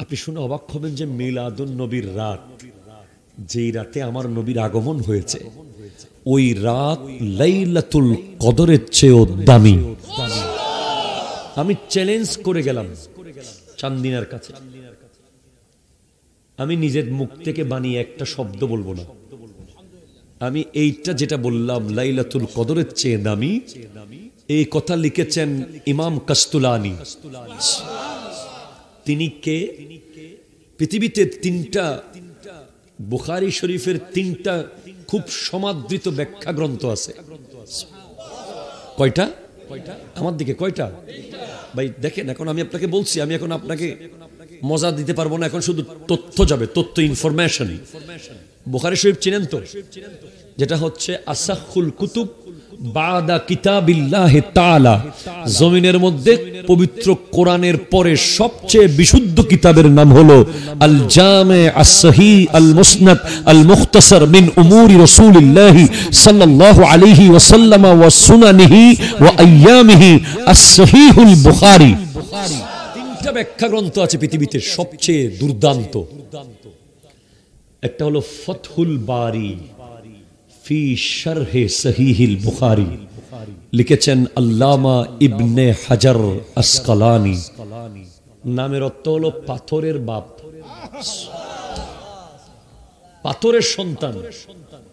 আপনি শুনে অবাক হবেন যে মিলাদুন নবীর রাত, যেই রাতে আমার নবীর আগমন হয়েছে, ওই রাত লাইলাতুল কদরের চেয়েও দামি। আমি চ্যালেঞ্জ করে গেলাম চান্দিনার কাছে, আমি নিজের মুখ থেকে বানিয়ে একটা শব্দ বলবো না, আমি এইটা যেটা বললাম লাইলাতুল কদরের চেয়ে দামি, এই কথা লিখেছেন ইমাম কাস্তুলানি। তিনি কে? পৃথিবীতে তিনটা বুখারী শরীফের তিনটা খুব সমাদৃত ব্যাখ্যা গ্রন্থ আছে। কয়টা? আমার দিকে কয়টা? ভাই দেখেন, এখন আমি আপনাকে বলছি, আমি এখন আপনাকে মজা দিতে পারবো না, এখন শুধু তথ্য যাবে, তথ্য, ইনফরমেশন। বুখারী শরীফ চিনেন তো, যেটা হচ্ছে আসাহুল কুতুব বাদা কিতাবিল্লাহি তাআলা, জমিনের মধ্যে পবিত্র কোরআনের পরে সবচেয়ে বিশুদ্ধ কিতাবের নাম হলো আল জামি আস সহিহ আল মুসনাদ আল মুখতাসার মিন উমুরি রাসূলিল্লাহি সাল্লাল্লাহু আলাইহি ওয়াসাল্লাম ওয়া সুনানিহি ওয়া আইয়ামিহি আস সহিহুল বুখারী। তিনটা ব্যাখ্যা গ্রন্থ আছে পৃথিবীতে সবচেয়ে দুর্দান্ত। একটা হলো ফাতহুল বারী ফি শারহে সহিহিল বুখারী, লিখেছেন আল্লামা ইবনে হাজার আসকালানি। নামের অর্থ হলো পাথরের বাপ, পাথরের সন্তান,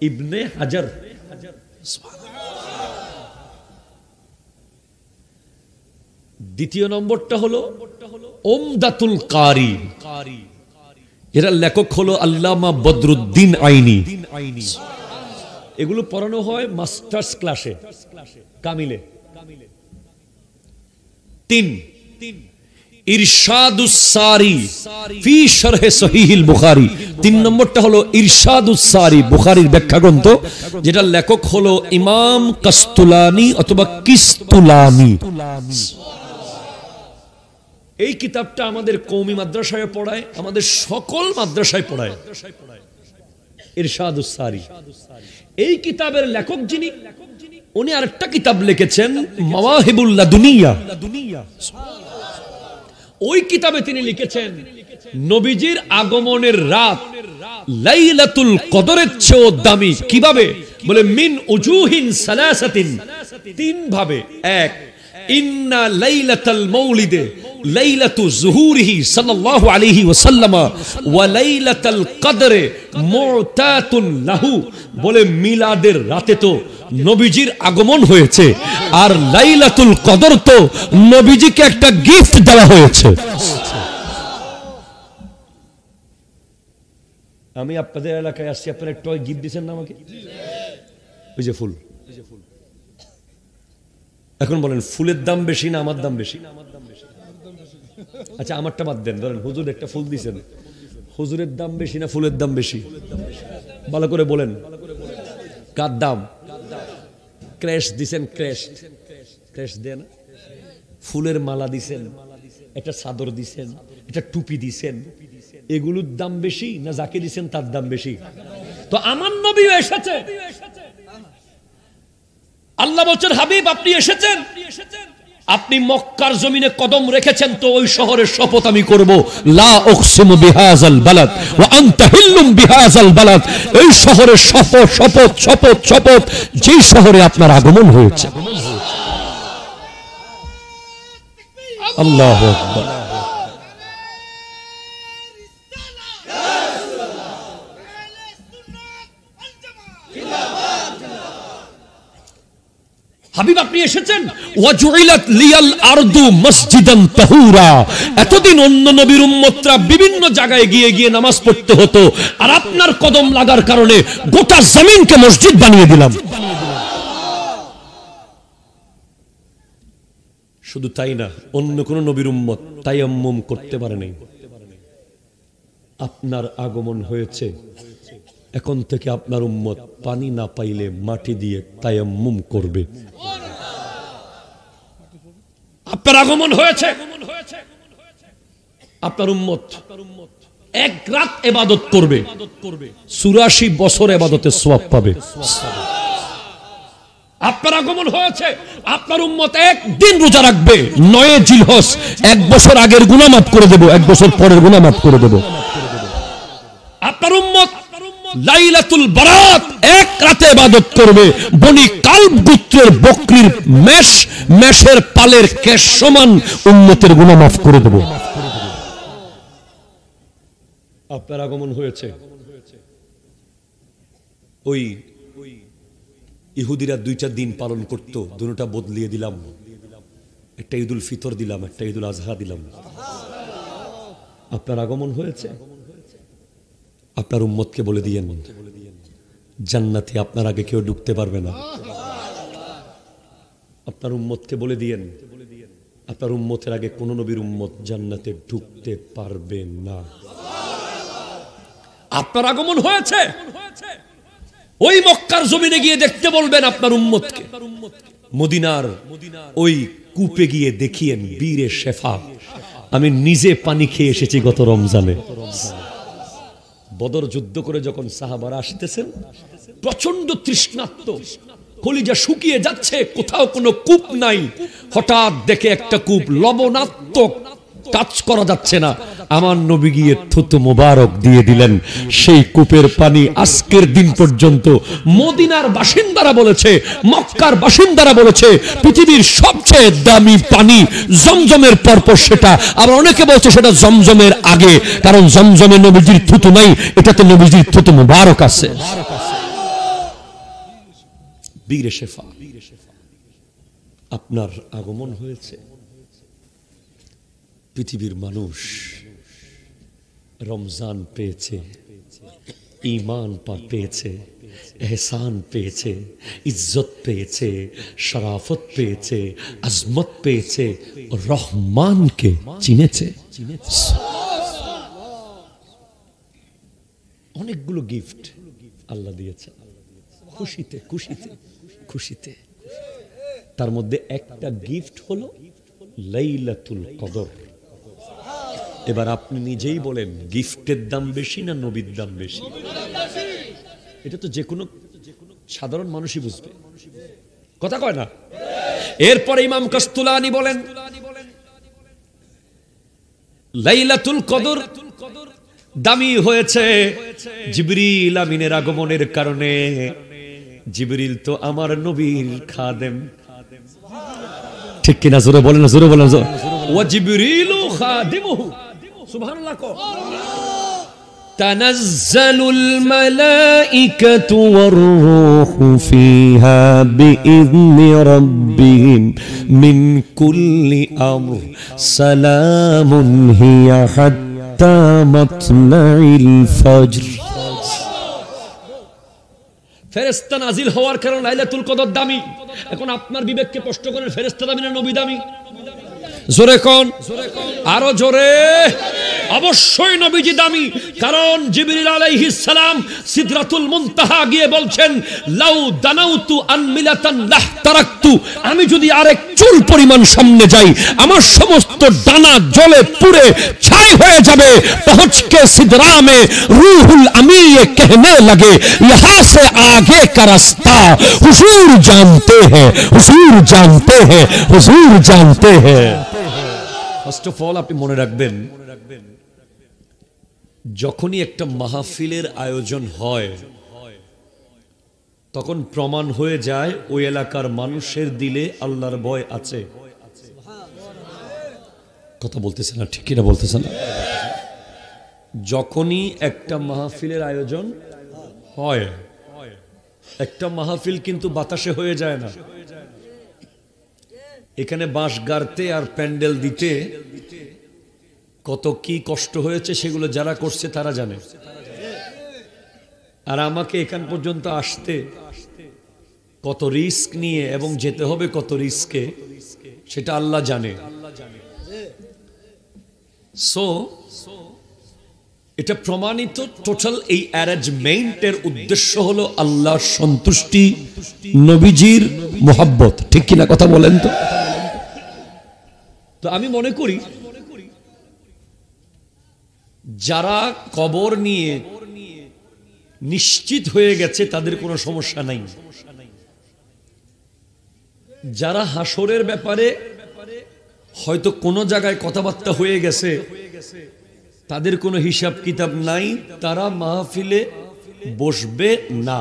ইবনে হাজার। দ্বিতীয় নম্বরটা হলো উমদাতুল কারি, এর লেখক হলো আল্লামা বদরুদ্দিন আইনি। এগুলো পড়ানো হয় মাস্টার্স ক্লাসে কামিলে। তিন, ইরশাদুস সারি ফি শারহে সহিহিল বুখারী। তিন নম্বরটা হলো ইরশাদুস সারি, বুখারীর ব্যাখ্যা গ্রন্থ, যেটা লেখক হলো ইমাম কাস্তুলানি অথবা কিস্তুলানি। এই কিতাবটা আমাদের কওমি মাদ্রাসায় পড়ায়, আমাদের সকল মাদ্রাসায় পড়ায়, ইরশাদুস সারি। এই কিতাবের লেখক যিনি, উনি আরেকটা কিতাব লিখেছেন মাওয়াহিবুল লাদুনিয়া। ওই কিতাবে তিনি লিখেছেন নবীজির আগমনের রাত লাইলাতুল কদরের চেয়েও দামি। কিভাবে? বলে মিন উজুহিন সালাসাতিন, তিন ভাবে। এক, ইন্না লাইলাতাল মাউলিদে লাইলাতু যুহুরিহি সাল্লাল্লাহু আলাইহি ওয়াসাল্লাম ওয়া লাইলাতুল কদরে মুতাতুন লাহু, বলে মিলাদের রাতে তো নবীজির আগমন হয়েছে, আর লাইলাতুল কদর তো নবীজিকে একটা গিফট দেওয়া হয়েছে। আমি আপনাদের এলাকায় আসছি, আপনারা একটা গিফট দিয়েছেন না আমাকে? ওই যে ফুল। এখন বলেন ফুলের দাম বেশি না আমার দাম বেশি? আচ্ছা আমারটা বাদ দেন, ধরেন হুজুর একটা ফুল দিয়েছেন, হুজুরের দাম বেশি না ফুলের দাম বেশি? ভালো করে বলেন, কার দাম? ক্র্যাশ দিছেন, ক্র্যাশ দেন। ফুলের মালা দিছেন, একটা চাদর দিছেন, একটা টুপি দিছেন, এগুলোর দাম বেশি না যাকে দিছেন তার দাম বেশি? তো আমার নবী এসেছে, আল্লাহ বলছেন হাবিব আপনি এসেছেন, আপনি মক্কার জমিনে কদম রেখেছেন, তো ওই শহরের শপথ আমি করব, লা উকসিমু বিহাযাল বালাদ ওয়া আনতা হিল্লুম বিহাযাল বালাদ, এই শহরের শপথ শপথ শপথ শপথ, যেই শহরে আপনার আগমন হয়েছে। আল্লাহু আকবার। হাবিব আপনি এসেছেন, ওয়াজুইলাত লিয়াল আরদু মসজিদান তাহুরা, এতদিন অন্য নবীর উম্মতরা বিভিন্ন জায়গায় গিয়ে গিয়ে নামাজ পড়তে হতো, আর আপনার কদম লাগার কারণে গোটা জমিনকে মসজিদ বানিয়ে দিলাম। শুধু তাই না, অন্য কোন নবীর উম্মত তায়াম্মুম করতে পারে নাই, আপনার আগমন হয়েছে, এখন থেকে আপনার উম্মত পানি না পাইলে মাটি দিয়ে তায়াম্মুম করবে। আপনার আগমন হয়েছে, আপনার উম্মত এক রাত ইবাদত করবে, 84 বছর ইবাদতের সওয়াব পাবে। আপনার আগমন হয়েছে, আপনার উম্মত একদিন রোজা রাখবে 9 জিলহজ, 1 বছর আগের গুনাহ মাফ করে দেব, 1 বছর পরের গুনাহ মাফ করে দেব। আপনার উম্মত লাইলাতুল বারাত এক রাতে ইবাদত করবে, বনি কালব গোত্রের বকরির মেষের পালের কেশ সমান উম্মতের গুনাহ মাফ করে দেব। আপনার আগমন হয়েছে। ওই ইহুদিরা 2টা দিন পালন করত, দুটোটা বদলিয়ে দিলাম, একটা ঈদুল ফিতর দিলাম, একটা ঈদুল আজহা দিলাম। আপনার আগমন হয়েছে। আপনার উম্মতকে বলে দিয়েন জান্নাতে আপনার আগে কেউ ঢুকতে পারবে না। আপনার উম্মতকে বলে দিয়েন আপনার উম্মতের আগে কোন নবীর উম্মত জান্নাতে ঢুকতে পারবে না। আপনার আগমন হয়েছে। ওই মক্কার জমিনে গিয়ে দেখতে বলবেন আপনার উম্মতকে, মদিনার ওই কূপে গিয়ে দেখিয়েন বীরে শেফা। আমি নিজে পানি খেয়ে এসেছি গত রমজানে। বদর যুদ্ধ করে যখন সাহাবারা আসতেছেন, প্রচন্ড তৃষ্ণার্ত, কলিজা শুকিয়ে যাচ্ছে, কোথাও কোনো কূপ নাই। হঠাৎ দেখে একটা কূপ, লবণাত্মক, টাচ করা যাচ্ছে না। আমার নবী গিয়ে থুতু মোবারক দিয়ে দিলেন। সেই কূপের পানি আজকের দিন পর্যন্ত মদিনার বাসিন্দারা বলেছে, মক্কার বাসিন্দারা বলেছে পৃথিবীর সবচেয়ে দামি পানি। জমজমের পরপর সেটা, আবার অনেকে বলছে সেটা জমজমের আগে, কারণ জমজমে নবীজির থুতু নাই, এটাতে নবীজির থুতু মোবারক আছে। বীরে শেফা, আপনার আগমন হয়েছে। পৃথিবীর মানুষ রমজান পেয়েছে, ঈমান পেয়েছে, এহসান পেয়েছে, ইজ্জত পেয়েছে, শরাফত পেয়েছে, আজমত পেয়েছে, রহমানকে চিনেছে। অনেকগুলো গিফট আল্লাহ দিয়েছে, খুশিতে খুশিতে খুশিতে। তার মধ্যে একটা গিফট হলো লাইলাতুল কদর। এবার আপনি নিজেই বলেন, গিফটের দাম বেশি না নবীর দাম বেশি? এটা তো যে কোনো সাধারণ মানুষই বুঝবে, কথা কয় না? এরপরে ইমাম কাস্তুলানি বলেন, লাইলাতুল কদর দামি হয়েছে জিবরিল আমিনের আগমনের কারণে। জিবরিল তো আমার নবীর খাদেম, ঠিক কিনা? জোরে বলেন, জোরে বলেন। ওয়া জিবরিলু খাদিমুহু, সুবহানাল্লাহ। তানাজ্জালুল মালাইকাতু ওয়ার রূহু ফিহা বিইذনি রাব্বিহিম মিন কুল্লি আমর সালামুন হিয়া হাত্তা মাতলাইল ফজর। ফেরেশতা নাজিল হওয়ার কারণে লাইলাতুল কদর দামি। এখন আপনার বিবেককে প্রশ্ন করেন, ফেরেশতা দামি না নবী দামি? জোরে কোন, আরো জোরে। অবশ্যই নবীজি দামি, কারণ জিবরিল আলাইহিস সালাম সিদরাতুল মুনতাহা গিয়ে বলছেন, লাউ দানাউতু আন মিলাতান লাহতারাকতু, আমি যদি আরেক চুল পরিমাণ সামনে যাই, আমার সমস্ত ডানা জ্বলে পুড়ে ছাই হয়ে যাবে। পৌঁছ কে সিদরা মে রূহুল আমিন ये कहने लगे यहां से आगे का रास्ता हुजूर जानते हैं, हुजूर जानते हैं, हुजूर जानते हैं। ফার্স্ট অফ অল আপনি মনে রাখবেন, যখনই একটা মাহফিলের আয়োজন হয় তখন প্রমাণ হয়ে যায় ওই এলাকার মানুষের দিলে আল্লাহর ভয় আছে। কথা বলতেছে না, ঠিক কিনা বলতেছে না? যখনই একটা মাহফিলের আয়োজন হয়, একটা মাহফিল কিন্তু বাতাসে হয়ে যায় না। এখানে বাঁশ গাড়তে আর প্যান্ডেল দিতে কত কি কষ্ট হয়েছে, সেগুলো যারা করছে তারা জানে। আর আমাকে এখান পর্যন্ত আসতে কত রিস্ক নিয়ে এবং যেতে হবে কত রিস্কে, সেটা আল্লাহ জানে। সো এটা প্রমাণিত, টোটাল এই অ্যারেঞ্জমেন্টের উদ্দেশ্য হলো আল্লাহর সন্তুষ্টি, নবীজির মোহাব্বত, ঠিক কিনা? কথা বলেন তো। তো আমি মনে করি যারা কবর নিয়ে নিশ্চিত হয়ে গেছে তাদের কোনো সমস্যা নাই। যারা হাসরের ব্যাপারে হয়তো কোনো জায়গায় কথাবার্তা হয়ে গেছে, তাদের কোনো হিসাব কিতাব নাই, তারা মাহফিলে বসবে না।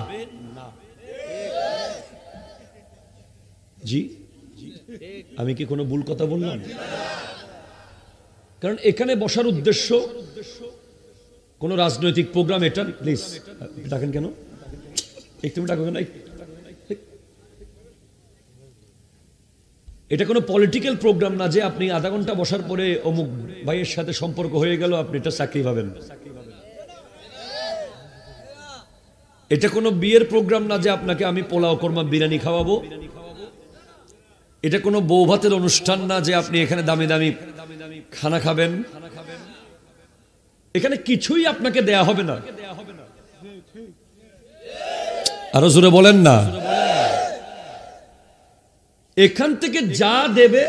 জি, আমি কি কোনো ভুল কথা বললাম? কারণ এখানে বসার উদ্দেশ্য কোন রাজনৈতিক প্রোগ্রাম, এটা প্লিজ ডাকেন কেন, একটু ডাকেন না, এটা কোনো পলিটিক্যাল প্রোগ্রাম না যে আপনি আধা ঘন্টা বসার পরে অমুক ভাইয়ের সাথে সম্পর্ক হয়ে গেল আপনি এটা চাকরি পাবেন। এটা কোনো বিয়ের প্রোগ্রাম না যে আপনাকে আমি পোলাও কোরমা বিরিয়ানি খাওয়াবো। এটা কোনো বউ ভাতের অনুষ্ঠান না যে আপনি এখানে দামি দামি খানা খাবেন। এখানে কিছুই আপনাকে দেয়া হবে না। আরো জোরে বলেন না। এখান থেকে যা দেবে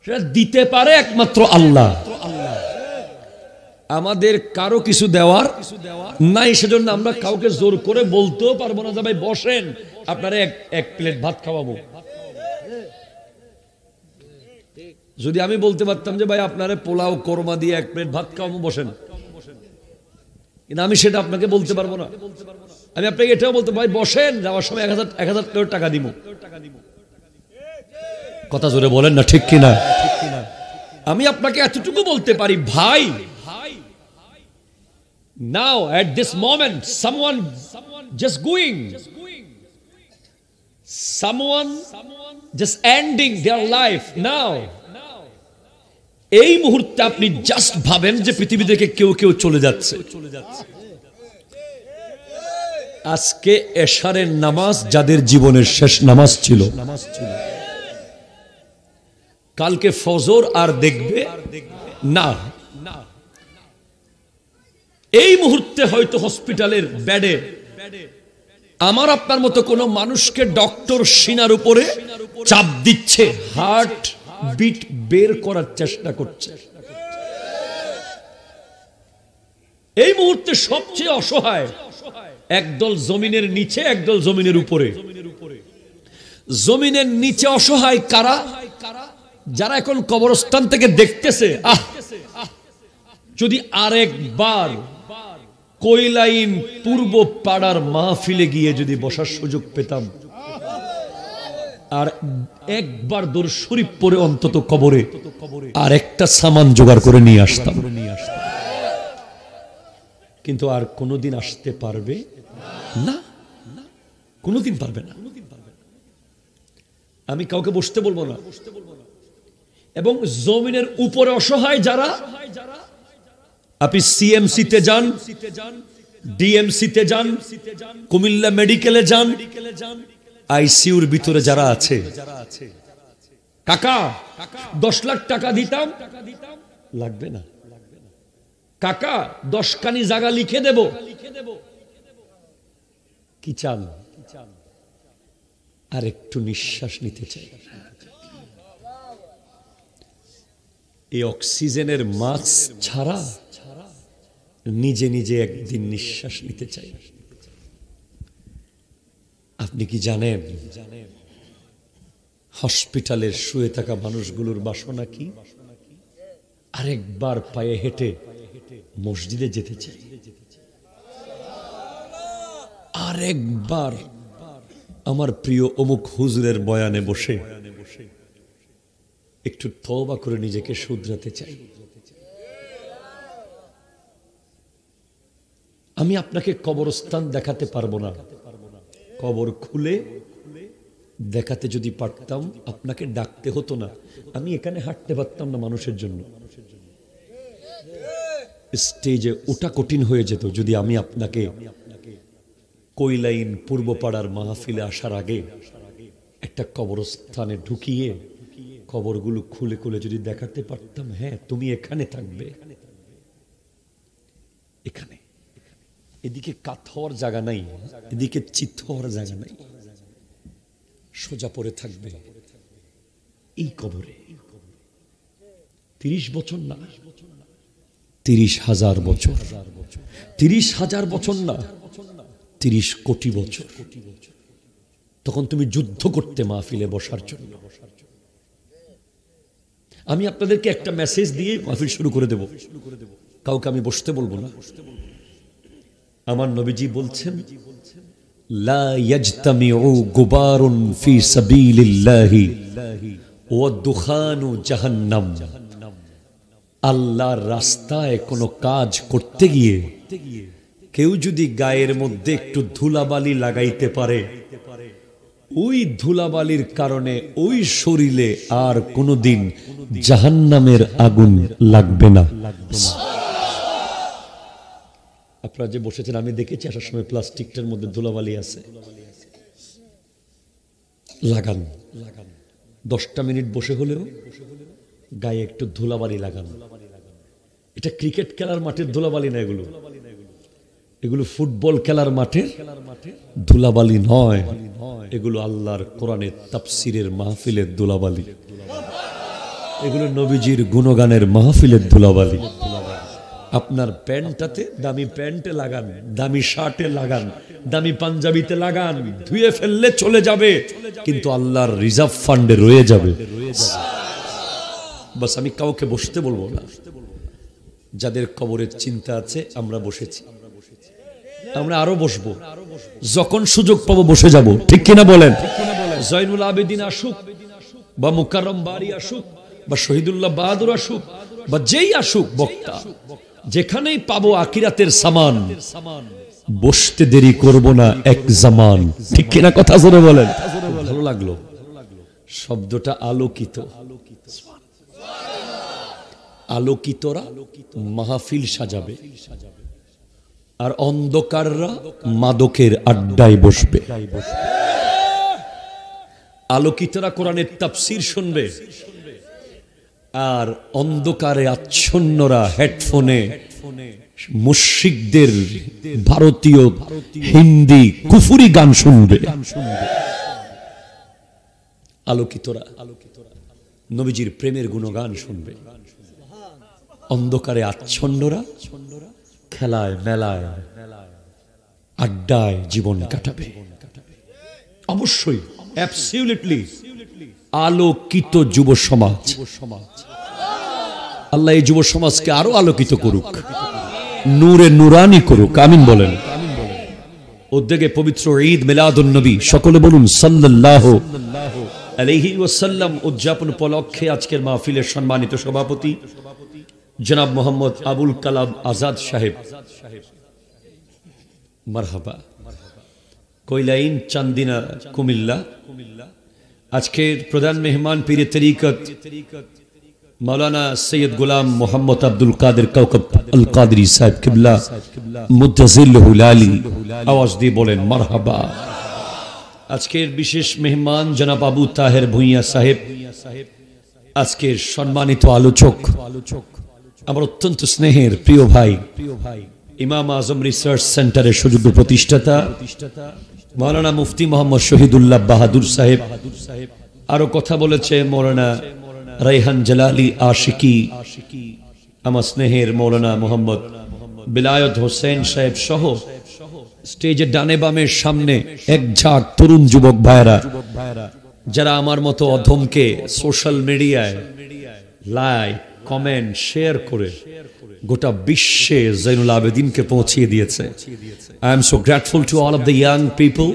সেটা দিতে পারে একমাত্র আল্লাহ। আমাদের কারো কিছু দেওয়ার নাই, সেজন্য আমরা কাউকে জোর করে বলতেও পারবো না যে ভাই বসেন আপনারা এক প্লেট ভাত খাওয়াবো। যদি আমি বলতে পারতাম যে ভাই আপনারা পোলাও কোরমা দিয়ে এক প্লেট ভাত খাওয়াবো, বসেন, কিন্তু আমি সেটা আপনাকে বলতে পারবো না। আমি আপনাকে এটাও বলতে ভাই বসেন, যাওয়ার সময় 1000 টাকা দিব। কথা জোরে বলেন না, ঠিক কিনা? আমি আপনাকে এতটুকু বলতে পারি, ভাই now at this moment someone just going, someone just ending their life now, এই মুহূর্তে আপনি জাস্ট ভাবেন যে পৃথিবী থেকে কেউ কেউ চলে যাচ্ছে। আজকে এশারের নামাজ যাদের জীবনের শেষ নামাজ ছিল, কালকে ফজর আর দেখবে না। এই মুহূর্তে হয়তো হসপিটালের বেডে আমার আপনার মতো কোন মানুষকে ডক্টর সিনার উপরে চাপ দিচ্ছে, হার্ট বিট বের করার চেষ্টা করছে। এই মুহূর্তে সবচেয়ে অসহায় একদল জমিনের নিচে, একদল জমিনের উপরে। জমিনের নিচে অসহায় কারা? যারা এখন কবরস্থান থেকে দেখতেছে, যদি আরেকবার কৈলাইন পূর্ব পাড়ার মাহফিলে গিয়ে যদি বসার সুযোগ পেতাম, আর একবার দূর শরীফ পরে অন্তত কবরে আর একটা সামান জোগাড় করে নিয়ে আসতাম। কিন্তু আর কোনোদিন আসতে পারবে না, কোনোদিন পারবে না। আমি কাউকে বসতে বলবো না। এবং জমিনের উপরে অসহায় যারা, আপনি সিএমসি তে যান, ডিএমসি তে যান, কুমিল্লা মেডিকেলে যান, আইসিইউর ভিতরে যারা আছে, কাকা 10 লাখ টাকা দিতাম, লাগবে না কাকা 10 কানি জায়গা লিখে দেব, কি চান? আর একটু নিঃশ্বাস নিতে চাই। এই অক্সিজেনের মাস্ক ছাড়া নিজে নিজে একদিন নিঃশ্বাস নিতে চাই। আপনি কি জানেন হসপিটালের শুয়ে থাকা মানুষগুলোর বাসনা কি? আরেকবার পায়ে হেঁটে মসজিদে যেতে চাই, আরেকবার আমার প্রিয় অমুক হুজুরের বয়ানে বসে একটু তওবা করে নিজেকে শুধরাতে চাই। আমি আপনাকে কবরস্থান দেখাতে পারবো না, কবর খুলে দেখাতে যদি পারতাম আপনাকে ডাকতে হতো না, আমি এখানে হাঁটতে পারতাম না মানুষের জন্য। স্টেজে ওটা কঠিন হয়ে যেত যদি আমি আপনাকে কৈলাইন পূর্বপাড়ার মাহফিলে আসার আগে একটা কবরস্থানে ঢুকিয়ে কবরগুলো খুলে খুলে যদি দেখাতে পারতাম, হ্যাঁ তুমি এখানে থাকবে, এখানে, এদিকে কাত হওয়ার জায়গা নাই, এদিকে চিত হওয়ার জায়গা নাই, সোজা পড়ে থাকবে এই কবরে। 30 বছর না, 30,000 বছর, 30,000 বছর না, 30 কোটি বছর, তখন তুমি যুদ্ধ করতে মাহফিলে বসার জন্য। আমি আপনাদেরকে একটা মেসেজ দিয়ে মাহফিল শুরু করে দেব, কাউকে আমি বসতে বলবো না। আমার নবীজি বলছেন, লা ইয়াজতামিউ গুবারুন ফি সাবিলিল্লাহি ওয়া দুখানু জাহান্নাম। আল্লাহর রাস্তায় কোনো কাজ করতে গিয়ে কেউ যদি গায়ের মধ্যে একটু ধুলাবালি লাগাইতে পারে, ওই ধুলাবালির কারণে ওই শরীরে আর কোনোদিন জাহান্নামের আগুন লাগবে না। আপনারা যে বসেছেন, আমি দেখেছি আসার সময় প্লাস্টিকটার মধ্যে ধুলাবালি আছে। লাগান, 10টা মিনিট বসে হলেও গায়ে একটু ধুলাবালি লাগান। এটা ক্রিকেট খেলার মাঠের ধুলাবালি না, এগুলো ফুটবল খেলার মাঠের ধুলাবালি নয়, এগুলো আল্লাহর কোরআনের তাফসিরের মাহফিলের ধুলাবালি, এগুলো নবীজির গুণগানের মাহফিলের ধুলাবালি। আপনার প্যান্টটাতে, দামি প্যান্টে লাগান, দামি শার্টে লাগান, দামি পাঞ্জাবিতে লাগান, ধুয়ে ফেললে চলে যাবে, কিন্তু আল্লাহর রিজার্ভ ফান্ডে রয়ে যাবে। বাস, আমি কাউকে বসতে বলবো না। যাদের কবরের চিন্তা আছে, আমরা বসেছি, আমরা আরো বসবো, যখন সুযোগ পাবো বসে যাব, ঠিক কিনা বলেন? জয়নুল আবেদিন আসুক, বা মুকাররম বারি আসুক, বা শহীদুল্লাহ বাহাদুর আসুক, বা যেই আসুক বক্তা, যেখানেই পাবো আখিরাতের সামান, বসতে দেরি করব না এক জামান, ঠিক কিনা? কথা জোরে বলেন। ভালো লাগলো শব্দটা, আলোকিত। আলোকিতরা মাহফিল সাজাবে, আর অন্ধকাররা মাদকের আড্ডায় বসবে। আলোকিতরা কোরআনের তাফসীর শুনবে, আর অন্ধকারে আচ্ছন্নরা হেডফোনে মুশরিকদের ভারতীয় হিন্দি কুফুরি গান শুনবে। আলোকিতরা নবীজির প্রেমের গুণগান শুনবে, অন্ধকারে আচ্ছন্নরা খেলায় মেলায় আড্ডায় জীবন কাটাবে। অবশ্যই, অ্যাবসলিউটলি আলোকিত যুব সমাজ। আল্লাহ এই যুব সমাজকে আরো আলোকিত করুক, নূরে নুরানি করুক, আমিন বলেন। উদ্যোগে পবিত্র ঈদ মিলাদুন নবী, সকলে বলুন সাল্লাল্লাহু আলাইহি ওয়াসাল্লাম উদযাপন উপলক্ষে আজকের মাহফিলের সম্মানিত সভাপতি জনাব মোহাম্মদ আবুল কালাম আজাদ সাহেব, মারহাবা, কৈলাইন, চান্দিনা, কুমিল্লা। আজকের প্রধান মেহমান পীরে তরিকত মাওলানা সৈয়দ গোলাম মোহাম্মদ আব্দুল কাদের কাউকব আল কাদরি সাহেব কিবলা মুদ্দাজিল্লাহুল আলী, আওয়াজ দিয়ে বলেন মারহাবা। আজকের বিশেষ মেহমান জনাব আবু তাহের ভুঁইয়া সাহেব, আজকের সম্মানিত আলোচক, আমার অত্যন্ত স্নেহের প্রিয় ভাই, ইমাম আজম রিসার্চ সেন্টারের সুযোগ্য প্রতিষ্ঠাতা মাওলানা মুফতি মোহাম্মদ শহীদুল্লাহ বাহাদুর সাহেব। আরো কথা বলেছে মৌলানা রাইহান জালালি আশিকি, আমার স্নেহের মৌলানা মোহাম্মদ বিলায়ত হোসেন সাহেব সহ স্টেজের ডানে বামের সামনে এক ঝাঁক তরুণ যুবক ভাইরা, যারা আমার মতো অধমকে সোশ্যাল মিডিয়ায় লাইক, কমেন্ট, শেয়ার করে গোটা বিশ্বে জয়নুল আবেদিনকে পৌঁছিয়ে দিয়েছে। I am so grateful to all of the young people.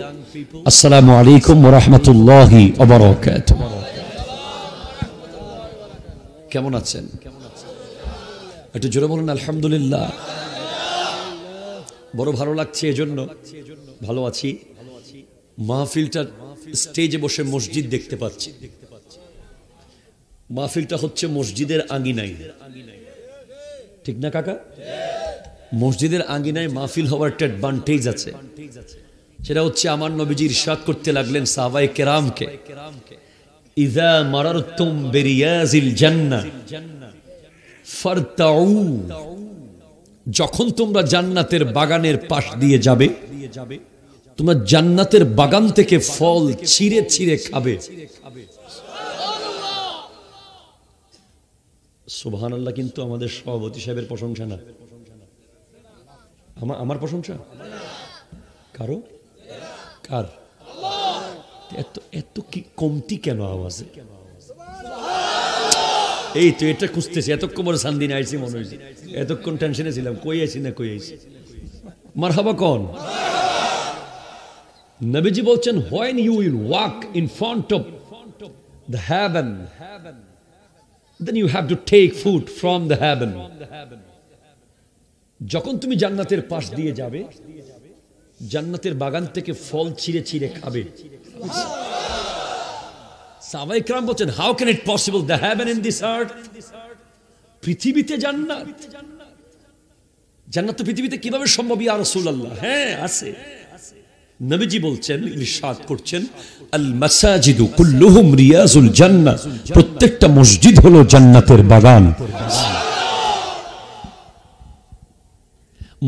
Assalamu alaikum wa rahmatullahi wa barakatuh. কেমন আছেন? একটু জোরে বলুন আলহামদুলিল্লাহ। বড় ভালো লাগছে, এজন্য ভালো আছি। মাহফিলটা স্টেজে বসে মসজিদ দেখতে পাচ্ছি। মাহফিলটা হচ্ছে মসজিদের আঙ্গিনায়, ঠিক না কাকা? মসজিদের আঙ্গিনায় মাহফিল হওয়ার একটা অ্যাডভান্টেজ আছে, সেটা হচ্ছে আমার নবীজি ইরশাদ করতে লাগলেন সাহাবায়ে কেরামকে, ইযা মারারতুম বিরিয়াজিল জান্নাহ ফারতাউ, যখন তোমরা জান্নাতের বাগানের পাশ দিয়ে যাবে, তোমরা জান্নাতের বাগান থেকে ফল ছিঁড়ে ছিঁড়ে খাবে। সুবহানাল্লাহ। কিন্তু আমাদের সভাপতি সাহেবের প্রশংসা না, আমার প্রশংসা। কারো? কার? এত এত কি কমতি কেন আওয়াজে? এই তো এটা খুঁজতেছি, এতক্ষণ পরে সান্দিন আইসি মনে হয়েছে, এতক্ষণ টেনশনে ছিলাম, কই আইসি না কই আইসি। মারহাবা কোন? নবীজি বলছেন, when you will walk in front of the heaven, then you have to take food from the heaven. যখন তুমি জান্নাতের পাশ দিয়ে যাবে, জান্নাতের বাগান থেকে ফল ছিঁড়ে ছিঁড়ে খাবে। সাহাবায়ে কেরাম বলছেন, how can it possible, the heaven in this earth? পৃথিবীতে জান্নাত, জান্নাত তো পৃথিবীতে কিভাবে সম্ভব ইয়া রাসূলুল্লাহ? হ্যাঁ আছে। নবীজি বলছেন, ইরশাদ করছেন, আল মাসাজিদু কুল্লুহুম রিয়াজুল জান্নাহ, প্রত্যেকটা মসজিদ হলো জান্নাতের বাগান।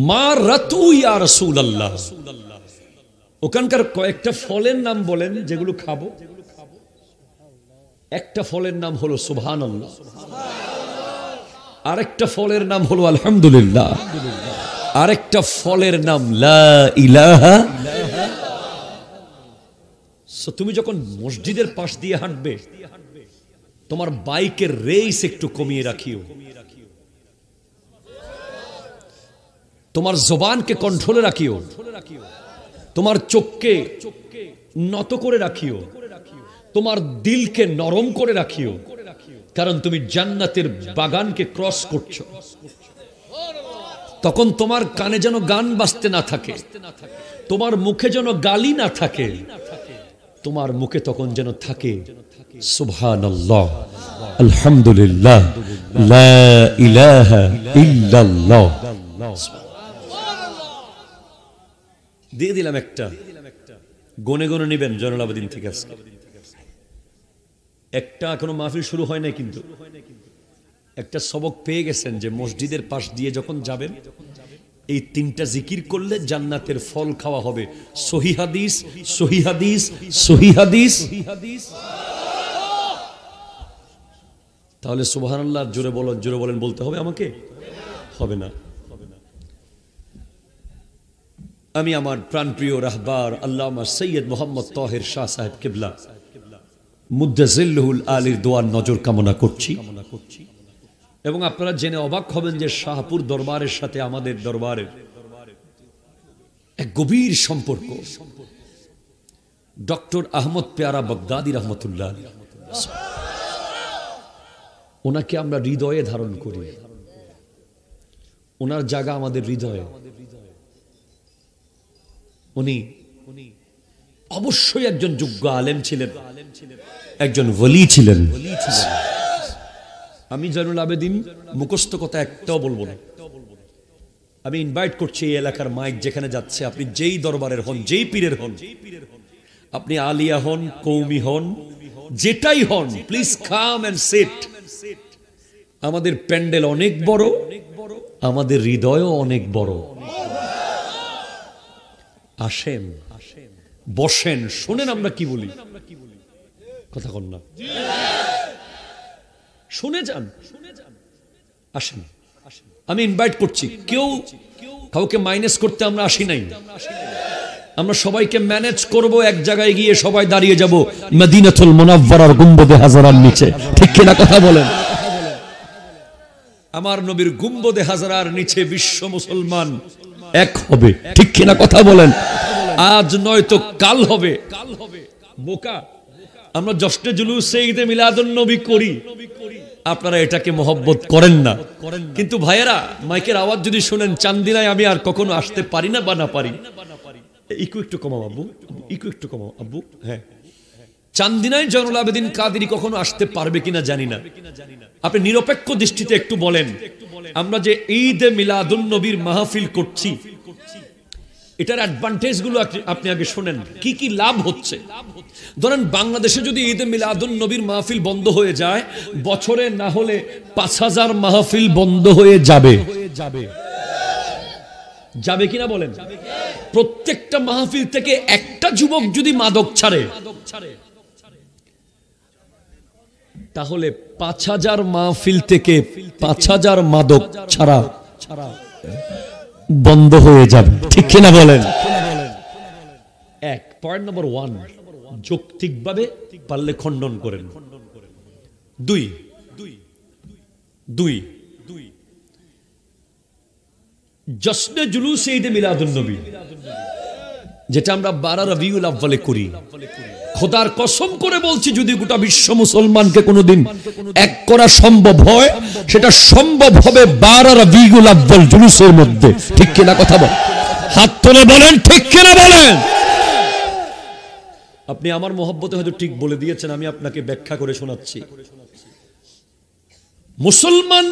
মা রাতু ইয়া রাসূলুল্লাহ, ওখানকার কয়েকটা ফলের নাম বলেন যেগুলো খাবো। একটা ফলের নাম হলো সুবহানাল্লাহ, আরেকটা ফলের নাম হলো আলহামদুলিল্লাহ, আরেকটা ফলের নাম লা ইলাহা। তুমি যখন মসজিদের পাশ দিয়ে হাঁটবে, তোমার বাইকের রেস একটু কমিয়ে রাখিও, তোমার জবানকে কন্ট্রোলে রাখিও, তোমার চোখকে নত করে রাখিও, তোমার দিলকে নরম করে রাখিও, কারণ তুমি জান্নাতের বাগানকে ক্রস করছো। তখন তোমার কানে যেন গান বাজতে না থাকে, তোমার মুখে যেন গালি না থাকে, তোমার মুখে তখন যেন থাকে সুবহানাল্লাহ, আলহামদুলিল্লাহ, লা ইলাহা ইল্লাল্লাহ। দিয়ে দিলাম একটা, গনে গনে নেবেন জয়নুল আবেদিন থেকে আজকে। একটা এখনো মাহফিল শুরু হয় নাই, কিন্তু একটা সবক পেয়ে গেছেন যে মসজিদের পাশ দিয়ে যখন যাবেন, এই তিনটা জিকির করলে জান্নাতের ফল খাওয়া হবে। সহিহ হাদিস, সহিহ হাদিস, সহিহ হাদিস। তাহলে সুবহানাল্লাহ জোরে বলেন, জোরে বলেন বলতে হবে আমাকে? হবে না। আমি আমার প্রাণপ্রিয় রাহবার আল্লামা সৈয়দ মোহাম্মদ তাহের শাহ সাহেব কিবলা মুদ্দাজিল্লুহুল আলীর দোয়ার নজর কামনা করছি। এবং আপনারা জেনে অবাক হবেন যে শাহপুর দরবারের সাথে আমাদের দরবারের এক গভীর সম্পর্ক। ডক্টর আহমদ পেয়ারা বাগদাদি রহমতুল্লাহ, ওনাকে আমরা হৃদয়ে ধারণ করি, ওনার জায়গা আমাদের হৃদয়ে। উনি অবশ্যই একজন যোগ্য আলেম ছিলেন, একজন ওলি ছিলেন। আমি জয়নুল আবেদিন মুখস্থ কথা একটাও বলবো না। আমি ইনভাইট করছি এই এলাকার মাইক যেখানে যাচ্ছে, আপনি যেই দরবারের হন, যেই পীরের হন, আপনি আলিয়া হন, কৌমি হন, যেটাই হন, প্লিজ কাম এন্ড সিট। আমাদের প্যান্ডেল অনেক বড়, আমাদের হৃদয়ও অনেক বড়। আসেন, বসেন, শোনেন আমরা কি বলি, কথা কন না, শুনে যান, আসেন। আমি ইনভাইট করছি, কেউ কাউকে মাইনাস করতে আমরা আসি নাই, আমরা সবাইকে ম্যানেজ করব। এক জায়গায় গিয়ে সবাই দাঁড়িয়ে যাব মদিনাতুল মুনাওয়ারার গুম্বদে হাজারার নিচে, ঠিক কিনা কথা বলেন? আমার নবীর গুম্বদে হাজারার নিচে বিশ্ব মুসলমান এক হবে, ঠিক কিনা কথা বলেন? আজ নয় তো কাল হবে। বোকা, আমরা জশ্নে জুলুসে ঈদে মিলাদুন নবী করি, আপনারা এটাকে মহব্বত করেন না। কিন্তু ভাইয়েরা, মাইকের আওয়াজ যদি শুনেন, চান্দিনায় আমি আর কখনো আসতে পারি না বা না পারি। ইকু একটু কমাও আব্বু, ইকু একটু কমাও আব্বু। হ্যাঁ, চান্দিনায় জয়নুল আবেদিন কাদেরী কখনো আসতে পারবে কিনা জানি না। আপনি নিরপেক্ষ দৃষ্টিতে একটু বলেন, আমরা যে ঈদে মিলাদুন নবীর মাহফিল করছি, এটার অ্যাডভান্টেজ গুলো আপনি আগে শোনেন, কি কি লাভ হচ্ছে। ধরেন বাংলাদেশে যদি ঈদে মিলাদুন নবীর মাহফিল বন্ধ হয়ে যায়, বছরে না হলে ৫,০০০ মাহফিল বন্ধ হয়ে যাবে। যাবে কিনা বলেন? প্রত্যেকটা মাহফিল থেকে একটা যুবক যদি মাদক ছাড়ে, তাহলে ৫,০০০ মাহফিল থেকে ৫,০০০ মাদক ছাড়া বন্ধ হয়ে যাবে, ঠিক কিনা বলেন? এক পয়েন্ট নম্বর 1, যৌক্তিকভাবে পারলে খণ্ডন করেন। দুই, জশ্নে জুলুসে ঈদে মিলাদুন নবী, যেটা আমরা 12 রবিউল আউয়ালে করি, খোদার কসম করে বলছি যদি গোটা বিশ্ব মুসলমানকে কোনোদিন এক করা সম্ভব হয়, সেটা সম্ভব হবে 12 রবিউল আউয়াল জুলুসের মধ্যে। ঠিক কিনা কথা বল? হাত তুলে বলেন ঠিক কিনা বলেন। আপনি আমার মহব্বতে হয়তো ঠিক বলে দিয়েছেন, আমি আপনাকে ব্যাখ্যা করে শোনাচ্ছি। মুসলমান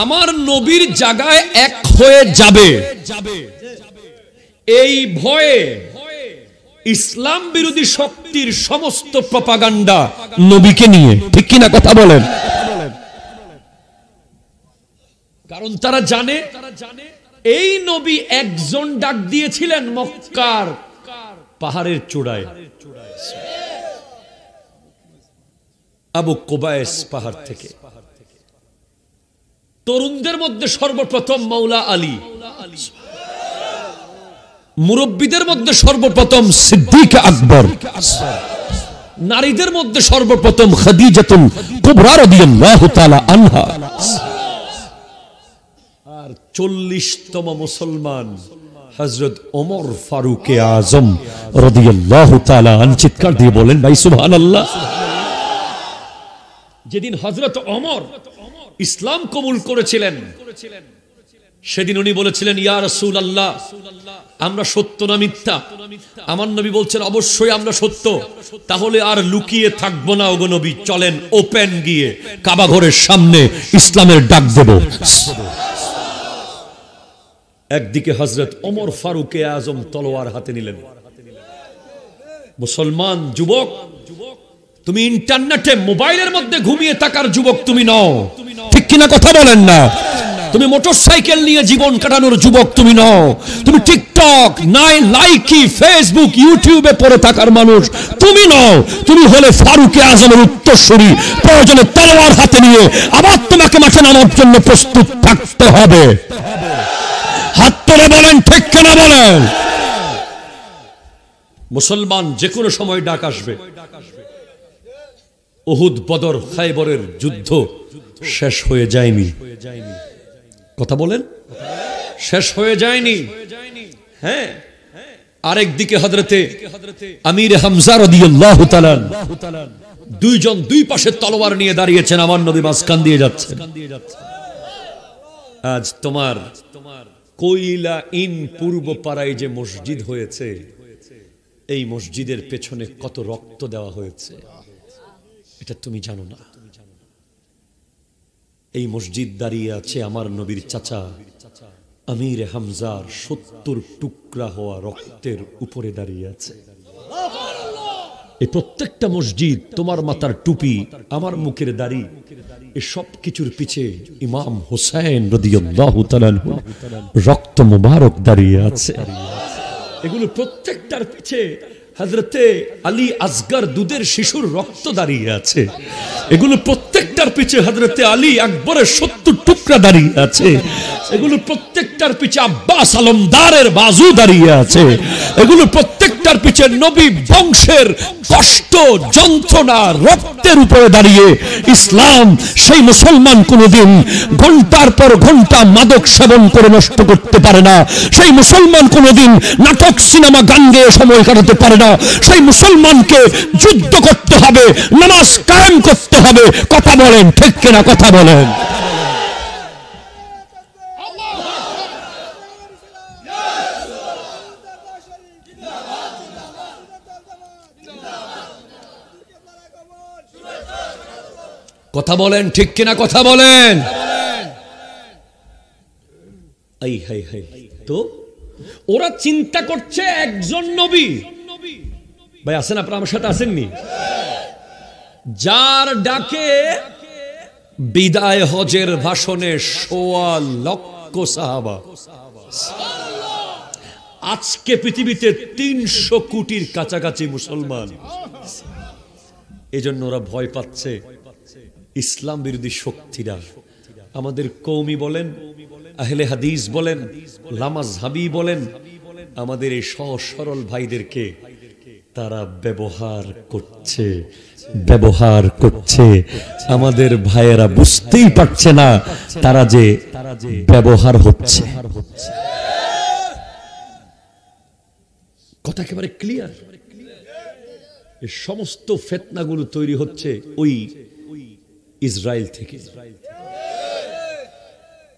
আমার নবীর জায়গায় এক হয়ে যাবে, এই ভয়ে ইসলাম বিরোধী শক্তির সমস্ত প্রপাগান্ডা নবীকে নিয়ে। ঠিক কিনা কথা বলেন? কারণ তারা জানে এই নবী একজন ডাক দিয়েছিলেন মক্কার পাহাড়ের চূড়ায়, আবু কুবাইস পাহাড় থেকে। তরুণদের মধ্যে সর্বপ্রথম মাওলা আলী, মুরব্বীদের মধ্যে সর্বপ্রথম সিদ্দিক আকবর, নারীদের মধ্যে সর্বপ্রথম খাদিজাতুল কুবরা রাদিয়াল্লাহু তাআলা আনহা, আর 40তম মুসলমান হযরত ওমর ফারুক আযম রাদিয়াল্লাহু তাআলা আন। চিৎকার দিয়ে বলেন ভাই সুবহানাল্লাহ। যেদিন হযরত ওমর ইসলাম কবুল করেছিলেন, সেদিন উনি বলেছিলেন, ইয়া রাসূলুল্লাহ, আমরা সত্য না মিথ্যা? আমার নবী বলছেন, অবশ্যই আমরা সত্য। তাহলে আর লুকিয়ে থাকবো না ওগো নবী, চলেন ওপেন গিয়ে কাবা ঘরের সামনে ইসলামের ডাক দেব। একদিকে হযরত ওমর ফারুক আযম তলোয়ার হাতে নিলেন। মুসলমান যুবক, তুমি ইন্টারনেটে মোবাইলের মধ্যে ঘুমিয়ে থাকার যুবক তুমি নও। ঠিক কিনা কথা বলেন না? তুমি মোটরসাইকেল নিয়ে জীবন কাটানোর যুবক তুমি নও। তুমি টিকটক, লাইকি, ফেসবুক, ইউটিউবে পড়ে থাকার মানুষ তুমি নও। তুমি হলে ফারুক আযমের উত্তরসূরি। প্রয়োজনে তলোয়ার হাতে নিয়ে আবার তোমাকে মাঠে নামার জন্য প্রস্তুত থাকতে হবে। হাত তুলে বলেন ঠিক কিনা বলেন। মুসলমান যে কোনো সময় ডাক আসবে। উহুদ, বদর, খায়বরের যুদ্ধ শেষ হয়ে যায়নি। কথা বলেন, শেষ হয়ে যায়নি। হ্যাঁ, আরেক দিকে হযরতে আমির হামজা রাদিয়াল্লাহু তাআলা, দুইজন দুই পাশে তলোয়ার নিয়ে দাঁড়িয়েছেন, আমার নবী মাঝখান দিয়ে যাচ্ছেন। আজ তোমার কইলা ইন পূর্ব পাড়ায় যে মসজিদ হয়েছে, এই মসজিদের পেছনে কত রক্ত দেওয়া হয়েছে এটা তুমি জানো না। এই মসজিদ দাঁড়িয়ে আছে আমার নবীর চাচা আমির হামজার 70 টুকরা হওয়া রক্তের উপরে দাঁড়িয়ে আছে। এই প্রত্যেকটা মসজিদ, তোমার মাথার টুপি, আমার মুখের দাড়ি, এই সব কিছুর পিছে ইমাম হোসেন রাদিয়াল্লাহু তাআলা রক্ত মুবারক দাঁড়িয়ে আছে। এগুলো প্রত্যেকটার পিছে হযরতে আলী আসগর দুধের শিশুর রক্ত দাঁড়িয়ে আছে। এগুলো প্রত্যেকটার পিছে হযরতে আলী আকবরের 70 টুকরা দাঁড়িয়ে আছে। এগুলো প্রত্যেকটার পিছে আব্বাস আলমদারের বাজু দাঁড়িয়ে আছে। এগুলো প্রত্যেকটার পিছে নবী বংশের কষ্ট, যন্ত্রণা, রক্তের উপরে দাঁড়িয়ে ইসলাম। সেই মুসলমান কোনোদিন ঘন্টার পর ঘন্টা মাদক সেবন করে নষ্ট করতে পারে না। সেই মুসলমান কোনোদিন নাটক, সিনেমা, গান গেয়ে সময় কাটাতে পারে না। সেই মুসলমানকে যুদ্ধ করতে হবে, নামাজ কায়েম করতে হবে। কথা বলেন ঠিক কিনা কথা বলেন। কথা বলেন ঠিক কিনা কথা বলেন। এই হাই হাই, তো ওরা চিন্তা করছে একজন নবী ভাই আছেন, আপনারা আমার সাথে আসেননি, যার ডাকে বিদায় হজের ভাষণে 1.25 লক্ষ সাহাবা। আজকে পৃথিবীতে 300 কোটির কাছাকাছি মুসলমান। এজন্য ওরা ভয় পাচ্ছে ইসলাম বিরোধী শক্তিরা। আমাদের কওমি বলেন, আহলে হাদিস বলেন, লামাজহাবি বলেন, আমাদের এই সহজ সরল ভাইদেরকে তারা ব্যবহার করছে আমাদের ভাইয়েরা বুঝতেই পারছে না তারা যে ব্যবহার হচ্ছে। কথা একেবারে ক্লিয়ার। এই সমস্ত ফিতনাগুলো তৈরি হচ্ছে ওই ইসরায়েল থেকে।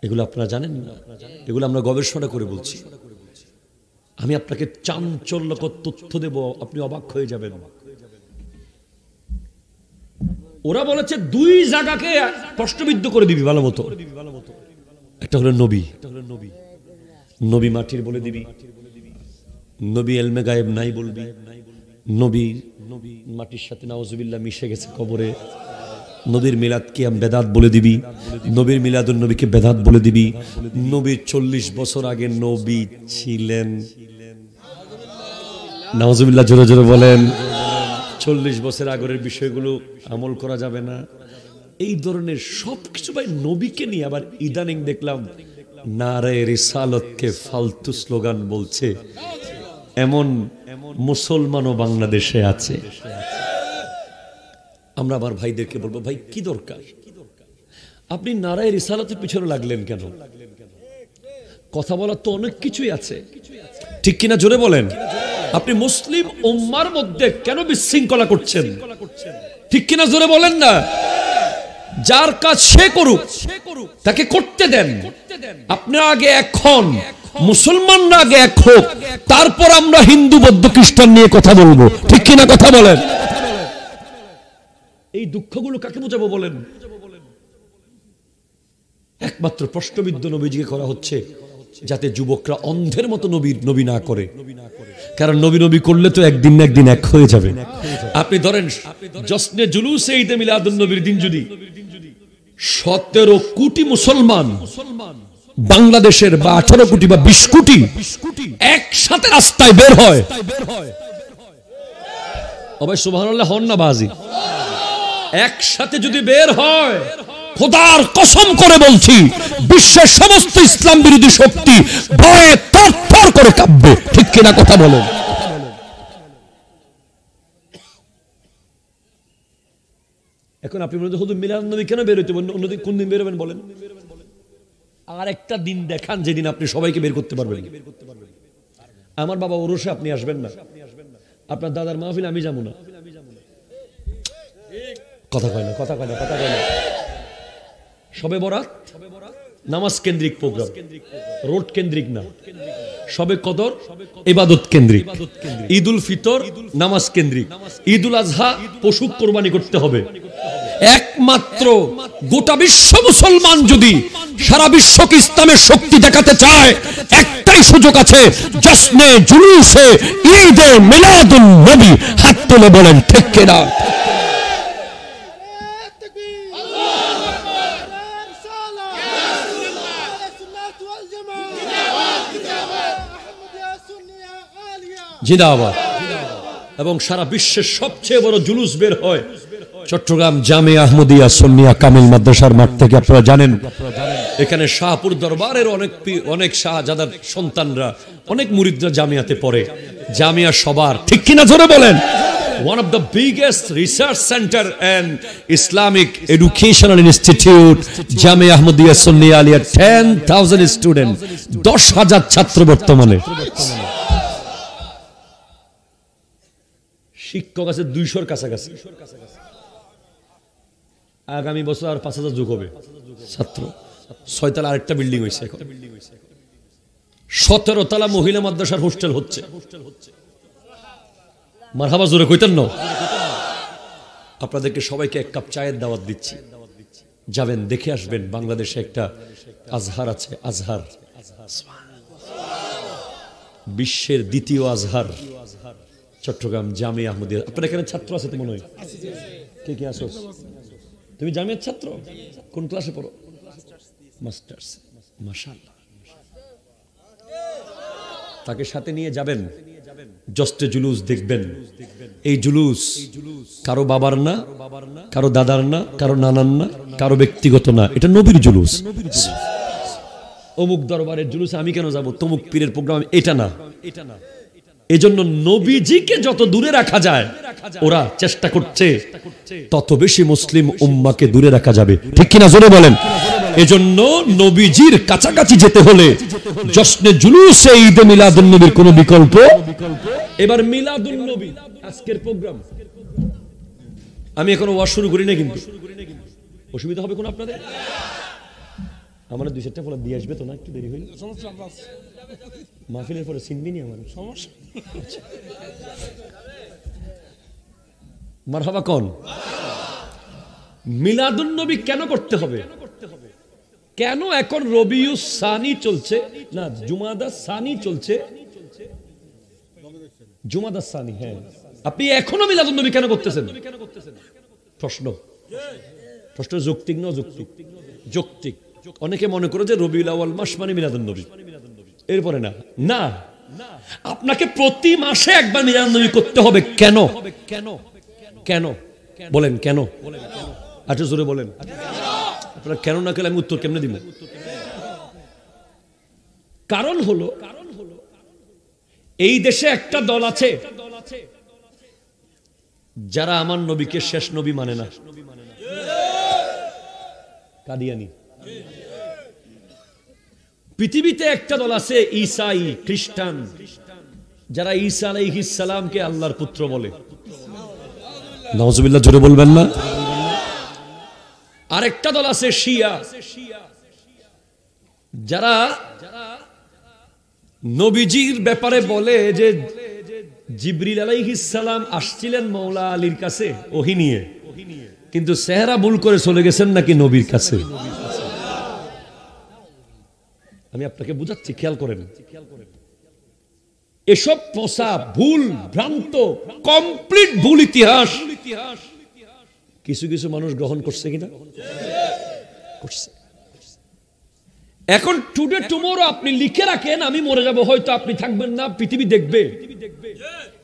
এগুলো আপনারা জানেন না, এগুলো আমরা গবেষণা করে বলছি। আমি আপনাকে চাঞ্চল্যকর তথ্য দেব, আপনি অবাক হয়ে যাবেন। ওরা বলেছে দুই জায়গাকে প্রশ্নবিদ্ধ করে দিবি ভালো মতো। একটা হলো নবী মাটির বলে দিবি, নবী এলমে গায়েব নাই বলবি, নবী মাটির সাথে নাউজুবিল্লাহ মিশে গেছে কবরে, নবীর মিলাদ কিয়াম বেদাত বলে দিবি, নবীর মিলাদুন নবীকে বেদাত বলে দিবি, নবী 40 বছর আগে নবী ছিলেন। নাউজুবিল্লাহ জোরে জোরে বলেন। 40 বছর আগের বিষয়গুলো আমল করা যাবে না। এই ধরনের সবকিছু ভাই নবীকে নিয়ে। আবার ইদানিং দেখলাম নারে রিসালতকে ফালতু স্লোগান বলছে, এমন মুসলমানও বাংলাদেশে আছে। আমরা আবার ভাইদেরকে বলবো, ভাই কি দরকার, আপনি নারায়ে রিসালাতের পিছনে লাগলেন কেন? কথা বলার তো অনেক কিছুই আছে, ঠিক কিনা জোরে বলেন। আপনি মুসলিম উম্মার মধ্যে কেন বিশৃঙ্খলা করছেন? ঠিক কিনা জোরে বলেন না। যার কাজ সে করুক, তাকে করতে দেন। আপনি আগে এখন মুসলমানরা আগে এক হোক, তারপর আমরা হিন্দু বৌদ্ধ খ্রিস্টান নিয়ে কথা বলবো। ঠিক কিনা কথা বলেন। এই দুঃখগুলো কাকে বোঝাবো বলেন? একমাত্র প্রশ্নবিদ্ধ নবীজিকে করা হচ্ছে যাতে যুবকরা অন্ধের মতো নবী না করে। কারণ নবী করলে তো একদিন না একদিন এক হয়ে যাবে। আপনি ধরেন জশ্নে জুলুসে ঈদে মিলাদুন নবীর দিন যদি 17 কোটি মুসলমান বাংলাদেশের বা 18 কোটি বা 20 কোটি একসাথে রাস্তায় বের হয়, অবশ্য সুবহানাল্লাহ হন না বাজি, একসাথে যদি বের হয়, খোদার কসম করে বলছি বিশ্বের সমস্ত ইসলাম বিরোধী শক্তি ভয়ে থরথর করে কাঁপবে। ঠিক কিনা কথা বলেন। এখন আপনি বলেন হুজুর মিলাদ নবী কেন বের হইতে, অন্যদিন কোন দিন বের হবেন বলেন? আর একটা দিন দেখান যেদিন আপনি সবাইকে বের করতে পারবেন। আমার বাবা ওরসে আপনি আসবেন না, আপনার দাদার মাহফিল আমি যাবো না। কথা কয় না। সবে বরাত নামাজ কেন্দ্রিক প্রোগ্রাম, রোড কেন্দ্রিক না। সবে কদর ইবাদত কেন্দ্রিক, ঈদুল ফিতর নামাজ কেন্দ্রিক, ঈদুল আজহা পশু কোরবানি করতে হবে। একমাত্র গোটা বিশ্ব মুসলমান যদি সারা বিশ্বকে ইসলামের শক্তি দেখাতে চায়, একটাই সুযোগ আছে, জশ্নে জুলুসে ঈদে মিলাদুন নবী। হাত তুলে বলেন ঠিক কিনা। জিন্দাবাদ। এবং সারা বিশ্বের সবচেয়ে বড় জুলুস বের হয় চট্টগ্রাম জামিয়া আহমদিয়া সুন্নিয়া কামিল মাদ্রাসার মাঠ থেকে। আপনারা জানেন এখানে শাহপুর দরবারের অনেক শাহজাদার সন্তানরা, অনেক মুরিদরা জামিয়াতে পড়ে। জামিয়া সবার, ঠিক কিনা জোরে বলেন। One of the biggest research center and Islamic educational institute, Jamia Ahmadia Sunnia Alia, 10,000 student, 10,000 ছাত্র বর্তমানে। শিক্ষক আছে 200-র কাছাকাছি। আগামী বছর আর 5,000 যোগ হবে ছাত্র। 6 তলা আরেকটা বিল্ডিং হয়েছে এখন। 17 তলা মহিলা মাদ্রাসার হোস্টেল হচ্ছে। মারহাবা জোরে কইতেন না। আপনাদেরকে সবাইকে 1 কাপ চায়ের দাওয়াত দিচ্ছি, যাবেন দেখে আসবেন। বাংলাদেশে একটা আজহার আছে, আজহার বিশ্বের দ্বিতীয় আজহার, চট্টগ্রাম জামিয়া আহমদিয়া। আপনার এখানে ছাত্র আছে তো মনে হয়? কে কে আসো? তুমি জামিয়ার ছাত্র? কোন ক্লাসে পড়ো? মাস্টার্স। মাশাআল্লাহ। তাকে সাথে নিয়ে যাবেন, জস্টে জুলুস দেখবেন। এই জুলুস কারো বাবার না, কারো দাদার না, কারো নানার না, কারো ব্যক্তিগত না, এটা নবীর জুলুস। অমুক দরবারের জুলুসে আমি কেন যাব, তমুক পীরের প্রোগ্রাম, এটা না। এজন্য নবীজিকে যত দূরে রাখা যায় ওরা চেষ্টা করছে তত বেশি মুসলিম উম্মাকে দূরে রাখা যাবে, ঠিক কিনা জোরে বলেন। এজন্য নবীজির কাছাকাছি যেতে হলে জশ্নে জুলুসে ঈদে মিলাদুন নবীর কোনো বিকল্প। এবার মিলাদুন নবী আজকের প্রোগ্রাম, আমি এখনো ওয়াজ শুরু করি না, কিন্তু অসুবিধা হবে কোন আপনাদের? আমার 2-4টা ফলো দিয়ে আসবে তো না, একটু দেরি হইল মাহফিলের পরে চিনবিনি আমার সমস্যা। মারহাবা কোন মিলাদুন নবী কেন করতে হবে? কেন এখন রবিউস সানি চলছে না জুমাদা সানি চলছে? জুমাদা সানি, হ্যাঁ, আপনি এখনো মিলাদুন নবী কেন করতেছেন? প্রশ্ন যৌক্তিক না অযৌক্তিক? যৌক্তিক। অনেকে মনে করে যে রবিউল আউয়াল মাস মানে মিলাদুন নবী, এরপরে না না, আপনাকে প্রতি মাসে একবার মিলাদুন নবী করতে হবে। কেন কেন বলেন, কেন? আচ্ছা জোরে বলেন। আপনারা কেন না কেন আমি উত্তর কেমনে দিব? কারণ হলো এই দেশে একটা দল আছে যারা আমার নবীকে শেষ নবী মানে না, কাদিয়ানি। পৃথিবীতে একটা দল আছে ঈসাই খ্রিস্টান, যারা ঈসা আলাইহিস সালামকে আল্লাহর পুত্র বলে। নাউজুবিল্লাহ, জোরে বলবেন না। আরেকটা দল আছে শিয়া, যারা নবীজির ব্যাপারে বলে যে জিবরিল আলাইহিস সালাম আসছিলেন মওলা আলীর কাছে ওহী নিয়ে, কিন্তু চেহারা ভুল করে চলে গেছেন নাকি নবীর কাছে। আমি আপনাকে বুঝাচ্ছি, খেয়াল করেন। এসব পোষা ভুল ভ্রান্ত কমপ্লিট ভুল ইতিহাস কিছু কিছু মানুষ গ্রহণ করছে কিনা? করছে। এখন টুডে টুমোরো আপনি লিখে রাখেন, আমি মরে যাব, হয়তো আপনি থাকবেন না, পৃথিবী দেখবে।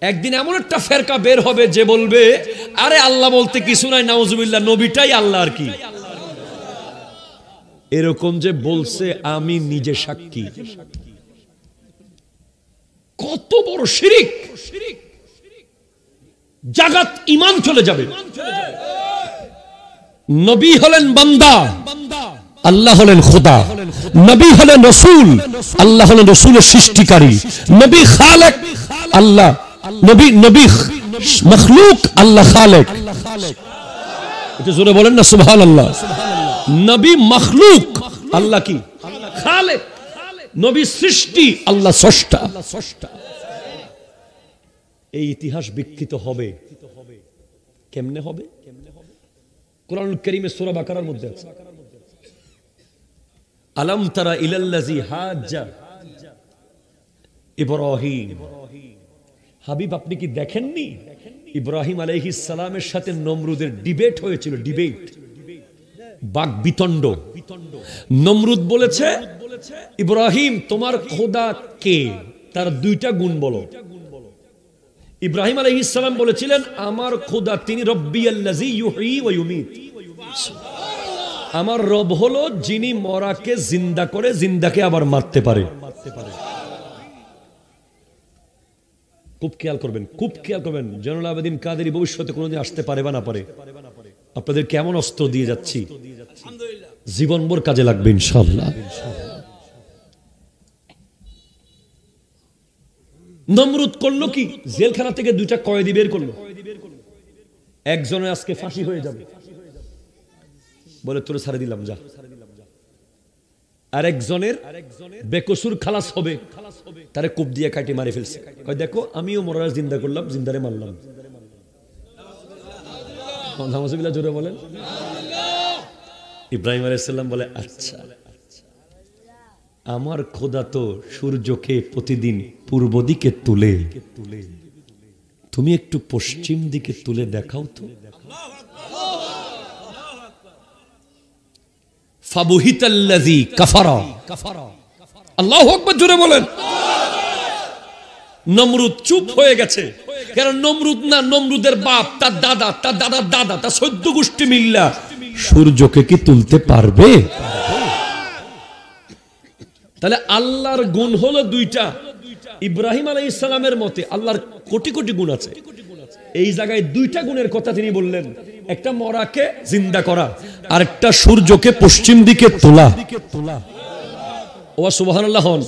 একদিন এমন একটা ফেরকা বের হবে যে বলবে আরে আল্লাহ বলতে কিছু নাই, নাউজুবিল্লাহ, নবীটাই আল্লাহ আর কি। এরকম যে বলছে আমি নিজে সাক্ষী। কত বড় শিরিক, জাগাত ঈমান চলে যাবে। নবী হলেন বান্দা, আল্লাহ হলেন খোদা। নবী হলেন রাসূল, আল্লাহ হলেন রাসূলের সৃষ্টিকারী। নবী খালেক, আল্লাহ নবী মখলুক, আল্লাহ খালেক। এটা জোরে বলেন না সুবহানাল্লাহ। নবী মখলুক, আল্লাহ কি খালেক। নবী সৃষ্টি, আল্লাহ স্রষ্টা। এই ইতিহাস বিকৃত হবে। কেমনে হবে? কোরআনুল কারীমে সূরা বাকারার মধ্যে আছে, আলাম তারা ইলাল্লাযী হাজ্জা ইব্রাহিম। হাবিব, আপনি কি দেখেননি ইব্রাহিম আলাইহিস সালামের সাথে নমরুদের ডিবেট হয়েছিল? ডিবেট, বাক বিতণ্ড। নমরুদ বলেছে ইব্রাহিম তোমার খোদা কে? তার দুইটা গুণ বলো। ইব্রাহিম আলাইহিস সালাম বলেছিলেন আমার খোদা তিনি রব্বিয়াল্লাযী ইউহয়ী ওয়া ইউমীত। আমার রব হলো যিনি মরাকে জিন্দা করে, জিন্দাকে আবার মারতে পারে। খুব খেয়াল করবেন, খুব খেয়াল করবেন। জয়নুল আবেদিন কাদেরী ভবিষ্যতে কোনোদিন আসতে পারে বা না পারে, আপনাদের কেমন অস্ত্র দিয়ে যাচ্ছি, জীবনভর কাজে লাগবে ইনশাআল্লাহ। নমরুদ করলো কি? জেলখানা থেকে দুইটা কয়েদি বের করলো। একজনের আজকে ফাঁসি হয়ে যাবে, বলে তোরে ছাড়ে দিলাম যা। আরেকজনের বেকসুর খালাস হবে, তারে কূপ দিয়ে কাটি মারে ফেলছে। কয় দেখো আমিও মরার জিন্দা করলাম, জিন্দারে মারলাম। নাউজুবিল্লাহ, জোরে বলেন। ইব্রাহিম আলাইহিস সালাম বলে আচ্ছা, আমার খোদা তো সূর্যকে প্রতিদিন পূর্ব দিকে তুলে, তুমি একটু পশ্চিম দিকে তুলে দেখাও তো। ফাবুহিতাল্লাযী কাফারা। আল্লাহু আকবার, জোরে বলেন। নমরুদ চুপ হয়ে গেছে, কারণ নমরুদ না, নমরুদের বাপ, তার দাদা, তার দাদার দাদা, তার 14 গোষ্ঠী মিল্লা সূর্যকে কি তুলতে পারবে? তাহলে আল্লাহর গুণ হলো দুইটা, ইব্রাহিম আলাইহিস সালামের মতে আল্লাহর কোটি কোটি গুণ আছে, এই জায়গায় দুইটা গুণের কথা তিনি বললেন, একটা মরাকে জিন্দা করা আর একটা সূর্যকে পশ্চিম দিকে তোলা। ও সুবহানাল্লাহ হন,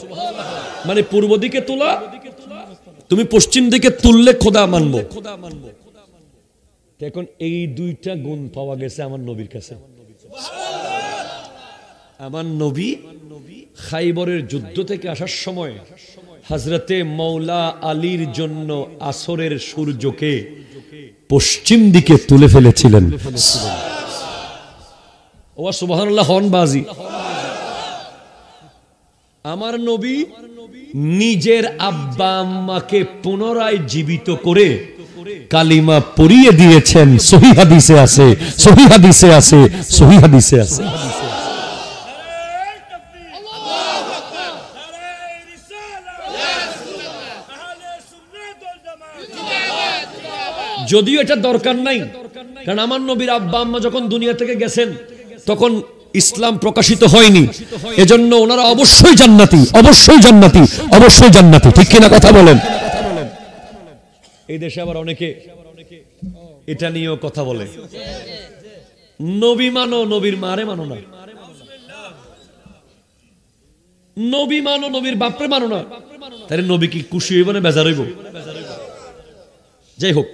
মানে পূর্ব দিকে তোলা, তুমি পশ্চিম দিকে তুললে খোদা মানবো। এখন এই দুইটা গুণ পাওয়া গেছে আমার নবীর কাছে। আমার নবী খাইবরের যুদ্ধ থেকে আসার সময় হযরতে মাওলা আলীর জন্য আসরের সূর্যকে পশ্চিম দিকে তুলে ফেলেছিলেন। ও সুবহানাল্লাহ হন বাজি। আমার নবী নিজের আব্বা আম্মাকে পুনরায় জীবিত করে কালিমা পড়িয়ে দিয়েছেন। সহিহ হাদিসে আছে, সহিহ হাদিসে আছে, সহিহ হাদিসে আছে। যদিও এটা দরকার নাই, কারণ আমার নবীর আব্বা আম্মা যখন দুনিয়া থেকে গেছেন তখন ইসলাম প্রকাশিত হয়নি, এজন্য ওনারা অবশ্যই জান্নাতি, অবশ্যই জান্নাতি, অবশ্যই জান্নাতি। ঠিক কিনা কথা বলেন? এই দেশে আবার অনেকে এটা নিয়েও কথা বলে, নবী মানো, নবীর মারে মানো না, নবী মানো, নবীর বাপরে মানো না। তাহলে নবী কি খুশি হইব না বেজার হইব? যাই হোক,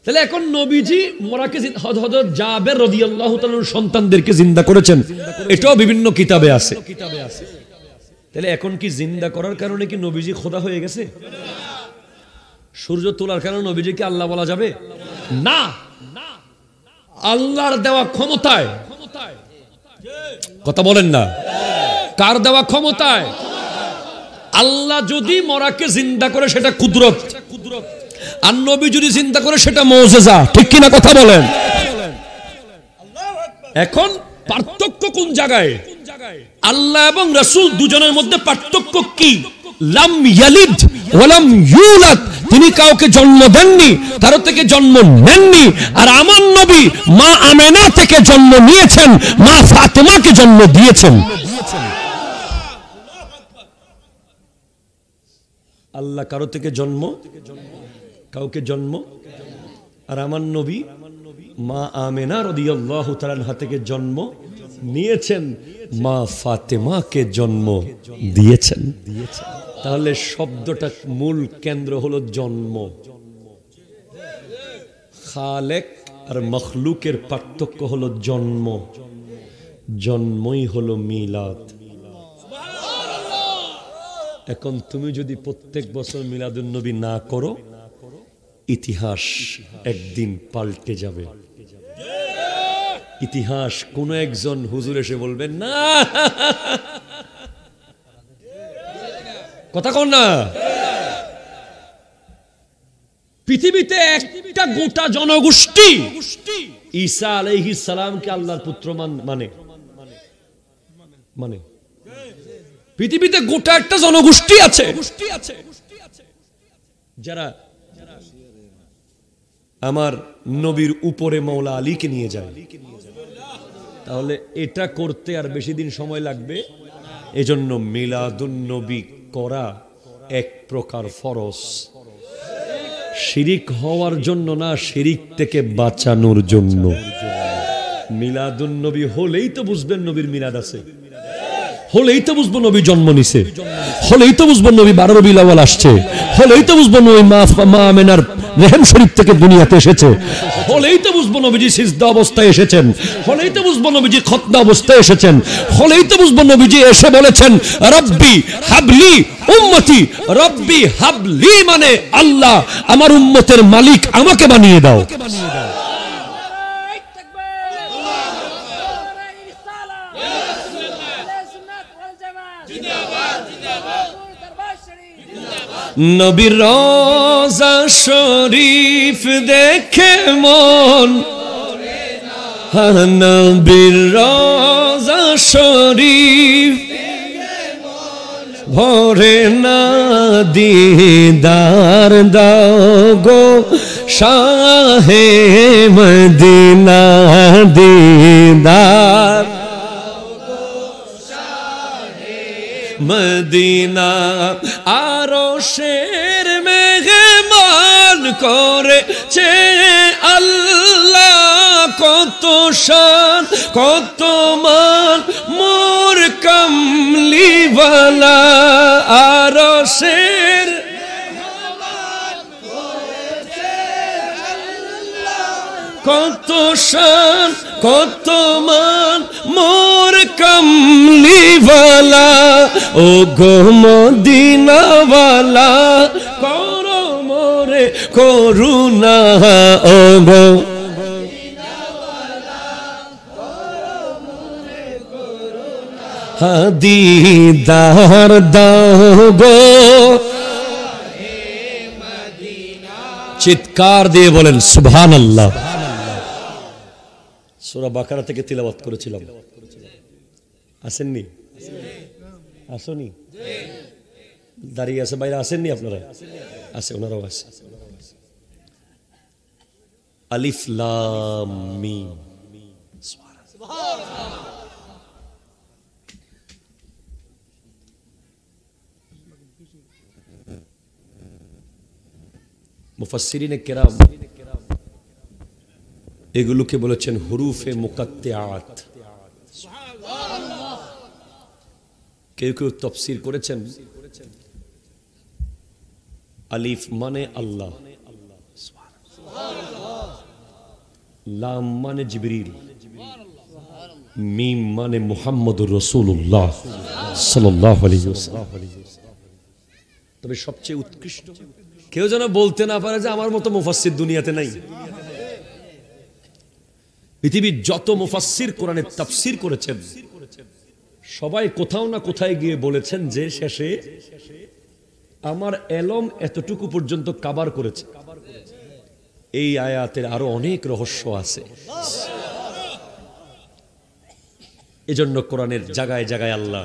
তাহলে এখন নবীজি মরাকে হযরত জাবের রাদিয়াল্লাহু তাআলার সন্তানদেরকে জিন্দা করেছেন, এটাও বিভিন্ন কিতাবে আছে। তাহলে এখন কি জিন্দা করার কারণে কি নবীজি খোদা হয়ে গেছে? সূর্য তোলার কারণে নবীজি কি আল্লাহ বলা যাবে না? আল্লাহর দেওয়া ক্ষমতায়, কথা বলেন না, কার দেওয়া ক্ষমতায়? আল্লাহ যদি মরাকে জিন্দা করে সেটা কুদরত, আর নবী যদি চিন্তা করে সেটা মুজিজা। ঠিক কিনা কথা বলেন? এখন পার্থক্য কোন জায়গায়? আল্লাহ এবং রাসূল দুজনের মধ্যে পার্থক্য কি? লাম ইয়ালিদ ওয়া লাম ইউলাদ, তিনি কাউকে জন্ম দেননি, কারো থেকে জন্ম নেননি। আর আমার নবী মা আমেনা থেকে জন্ম নিয়েছেন, মা ফাতেমাকে জন্ম দিয়েছেন। আল্লাহ কারো থেকে জন্ম, কাউকে জন্ম, আর আমার নবী মা আমেনা রাদিয়াল্লাহু তাআলা আনহা থেকে জন্ম নিয়েছেন, মা ফাতেমাকে জন্ম দিয়েছেন। তাহলে শব্দটা মূল কেন্দ্র হলো জন্ম। খালেক আর মখলুকের পার্থক্য হলো জন্ম, জন্মই হলো মিলাদ। এখন তুমি যদি প্রত্যেক বছর মিলাদুন নবী না করো, ইতিহাস একদিন পাল্টে যাবে। ইতিহাস কোন একজন হুজুর এসে বলবেন না, কথা কন না। পৃথিবীতে একটা গোটা জনগোষ্ঠী ঈসা আলাইহিস সালামকে আল্লাহর পুত্র মানে মানে পৃথিবীতে গোটা একটা জনগোষ্ঠী আছে যারা আমার নবীর উপরে মাওলা আলীকে নিয়ে যায়। তাহলে এটা করতে আর বেশি দিন সময় লাগবে। এজন্য মিলাদুন নবী করা এক প্রকার ফরজ, শিরিক হওয়ার জন্য না, শিরিক থেকে বাঁচানোর জন্য। মিলাদুন নবী হলেই তো বুঝবেন নবীর মিলাদ আছে, হলেই তো বুঝবো নবী জন্ম নিছে, হলেই তো বুঝবো নবী 12 রবিউল আউয়াল আসছে, হলেই তো বুঝবো নবী মা আমেনার রেহেম শরীফ থেকে দুনিয়াতে এসেছে, হলেই তো বুঝবো নবীজি সিজদা অবস্থায় এসেছেন, হলেই তো বুঝবো নবীজি খতনা অবস্থায় এসেছেন, হলেই তো বুঝবো নবীজি এসে বলেছেন রব্বি হাবলি উম্মতি। রব্বি হাবলি মানে আল্লাহ আমার উম্মতের মালিক, আমাকে বানিয়ে দাও। নবীর রওজা শরীফ দেখে মন, নবীর রওজা শরীফ ভরে না, দিদার দাও গো শাহে মদিনা, দিদার মদিনা আরশের মেহমান করেছে আল্লাহ কত শান কত মান মোর কামলিওয়ালা আরশের কত শান কত মান মোর কামলিওয়ালা ও গো মদিনাওয়ালা করো মোরে করুণা ও গো দিদার দাও গো চিৎকার দিয়ে বলেন সুবহানাল্লাহ। সূরা বাকারা থেকে তিলাওয়াত করেছিলাম, আসেননি? আসেনি? দাঁড়িয়ে আছে বাইরে, আসেননি আপনারা? আছে, ওনারাও আছে। আলিফ লাম মিম মুফাসসিরিনে কেরাম এগুলোকে বলেছেন হুরুফে মুকাত্তিআত। কেউ কেউ তাফসীর করেছেন আলিফ মানে আল্লাহ, লাম মানে জিবরিল, মিম মানে মুহাম্মদুর রাসূলুল্লাহ সাল্লাল্লাহু আলাইহি ওয়াসাল্লাম। তবে সবচেয়ে উৎকৃষ্ট কেউ যেন বলতে না পারে যে আমার মতো মুফাসসির দুনিয়াতে নাই। পৃথিবীর যত মুফাসসির কোরআনের তাফসীর করেছেন সবাই কোথাও না কোথায় গিয়ে বলেছেন যে শেষে আমার এলম এতটুকু পর্যন্ত কভার করেছে, এই আয়াতের আরো অনেক রহস্য আছে। এজন্য কোরআনের জায়গায় জায়গায় আল্লাহ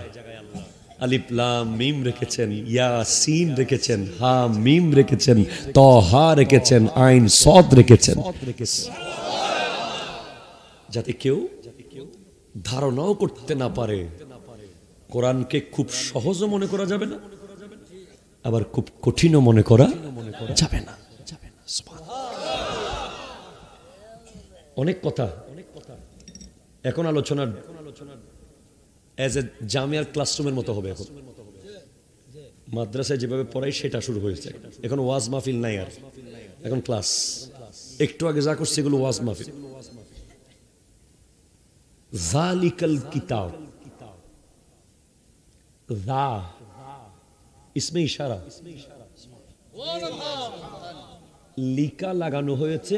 আলিফ লাম মিম রেখেছেন, ইয়াসিন রেখেছেন, হা মিম রেখেছেন, তহা রেখেছেন, আইন সদ রেখেছেন, যাতে কেউ ধারণাও করতে না পারে। কোরআনকে খুব সহজও মনে করা যাবে না, আবার খুব কঠিনও মনে করা যাবে না। অনেক কথা এখন আলোচনার এজ এ জামিয়ার ক্লাসরুমের মতো হবে। এখন মাদ্রাসায় যেভাবে পড়াই সেটা শুরু হয়েছে, এখন ওয়াজ মাহফিল নাই, আর এখন ক্লাস। একটু আগে যা করছে এগুলো ওয়াজ মাহফিল। যালিকাল কিতাব, যা ইসমে ইশারা, লিকা লাগানো হয়েছে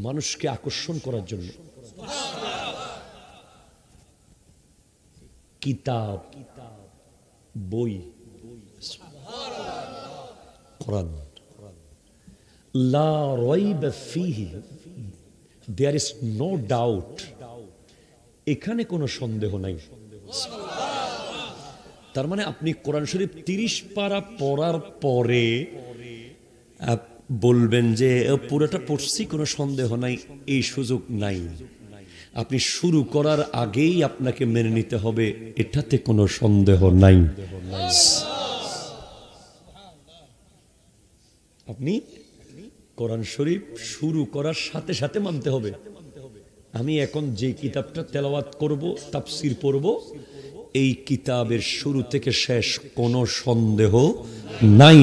মানুষকে আকর্ষণ করার জন্য। কিতাব বই, কোরআন। লা রাইবা ফীহি, দেয়ার ইজ নো ডাউট, এখানে কোনো সন্দেহ নাই। তার মানে আপনি কোরআন শরীফ 30 পারা পড়ার পরে বলবেন যে পুরোটা পড়ছি কোনো সন্দেহ নাই, এই সুযোগ নাই। আপনি শুরু করার আগেই আপনাকে মেনে নিতে হবে এটাতে কোনো সন্দেহ নাই। আপনি কোরআন শরীফ শুরু করার সাথে সাথে মানতে হবে। আমি এখন যে কিতাবটা তেলাওয়াত করব, তাফসীর পড়ব, এই কিতাবের শুরু থেকে শেষ কোনো সন্দেহ নাই,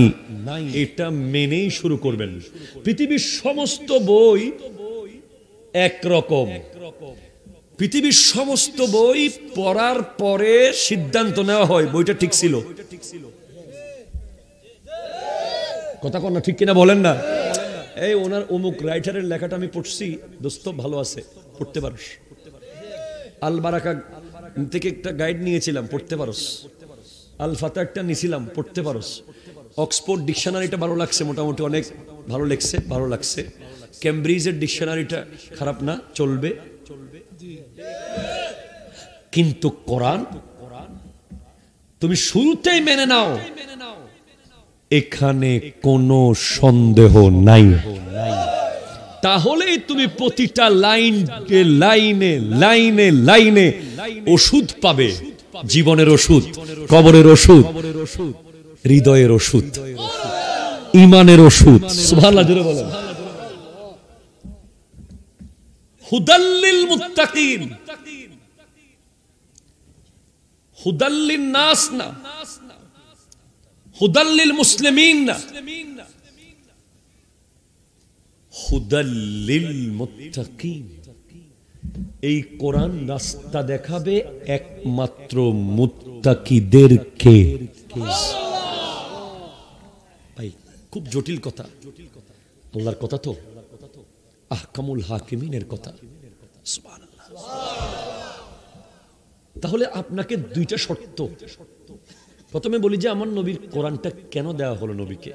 এটা মেনেই শুরু করবেন। পৃথিবীর সমস্ত বই একরকম, পৃথিবীর সমস্ত বই পড়ার পরে সিদ্ধান্ত নেওয়া হয় বইটা ঠিক ছিল। কথা কন না, ঠিক কিনা বলেন না? এই ওনার অমুক রাইটারের লেখাটা আমি পড়ছি, দোস্ত ভালো আছে, পড়তে পারোস। আল বারাকা থেকে একটা গাইড নিয়েছিলাম, পড়তে পারোস। আল ফাতা একটা নিয়েছিলাম, পড়তে পারোস। অক্সফোর্ড ডিকশনারিটা ভালো লাগছে, মোটামুটি অনেক ভালো লেখছে, ভালো লাগছে। ক্যামব্রিজের ডিকশনারিটা খারাপ না, চলবে। কিন্তু কোরআন তুমি শুরুতেই মেনে নাও, এখানে কোনো সন্দেহ নাই। তাহলেই তুমি প্রতিটা লাইনে লাইনে লাইনে লাইনে ওষুধ পাবে। জীবনের ওষুধ, কবরের ওষুধ, হৃদয়ের ওষুধ, ঈমানের ওষুধ। সুবহানাল্লাহ জোরে বলেন। হুদাল্লিল মুত্তাকিন, হুদাল্লিন নাস না, হুদাল্লিল মুসলিমিন না, হুদাল্লিল মুত্তাকিন। এই কোরআন রাস্তা দেখাবে একমাত্র মুত্তাকিদেরকে। ভাই খুব জটিল কথা, আল্লাহর কথা তো, আহকামুল হাকিমিনের কথা। সুবহানাল্লাহ। তাহলে আপনাকে দুইটা শর্ত, প্রথমে বলি যে আমার নবীর কোরআনটা কেন দেওয়া হলো নবীকে।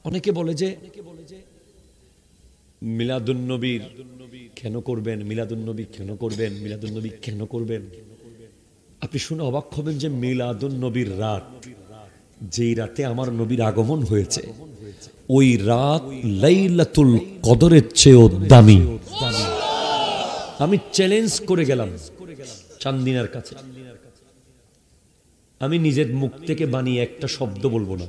অনেকে বলে যে মিলাদুন নবীর কেন করবেন, মিলাদুন নবী কেন করবেন, মিলাদুন নবী কেন করবেন। আপনি শুনে অবাক হবেন যে মিলাদুন নবীর রাত, যেই রাতে আমার নবীর আগমন হয়েছে, ওই রাত লাইলাতুল কদরের চেয়েও দামি। আমি চ্যালেঞ্জ করে গেলাম চান্দিনার কাছে, আমি নিজের মুখ থেকে বানিয়ে একটা শব্দ বলবো না,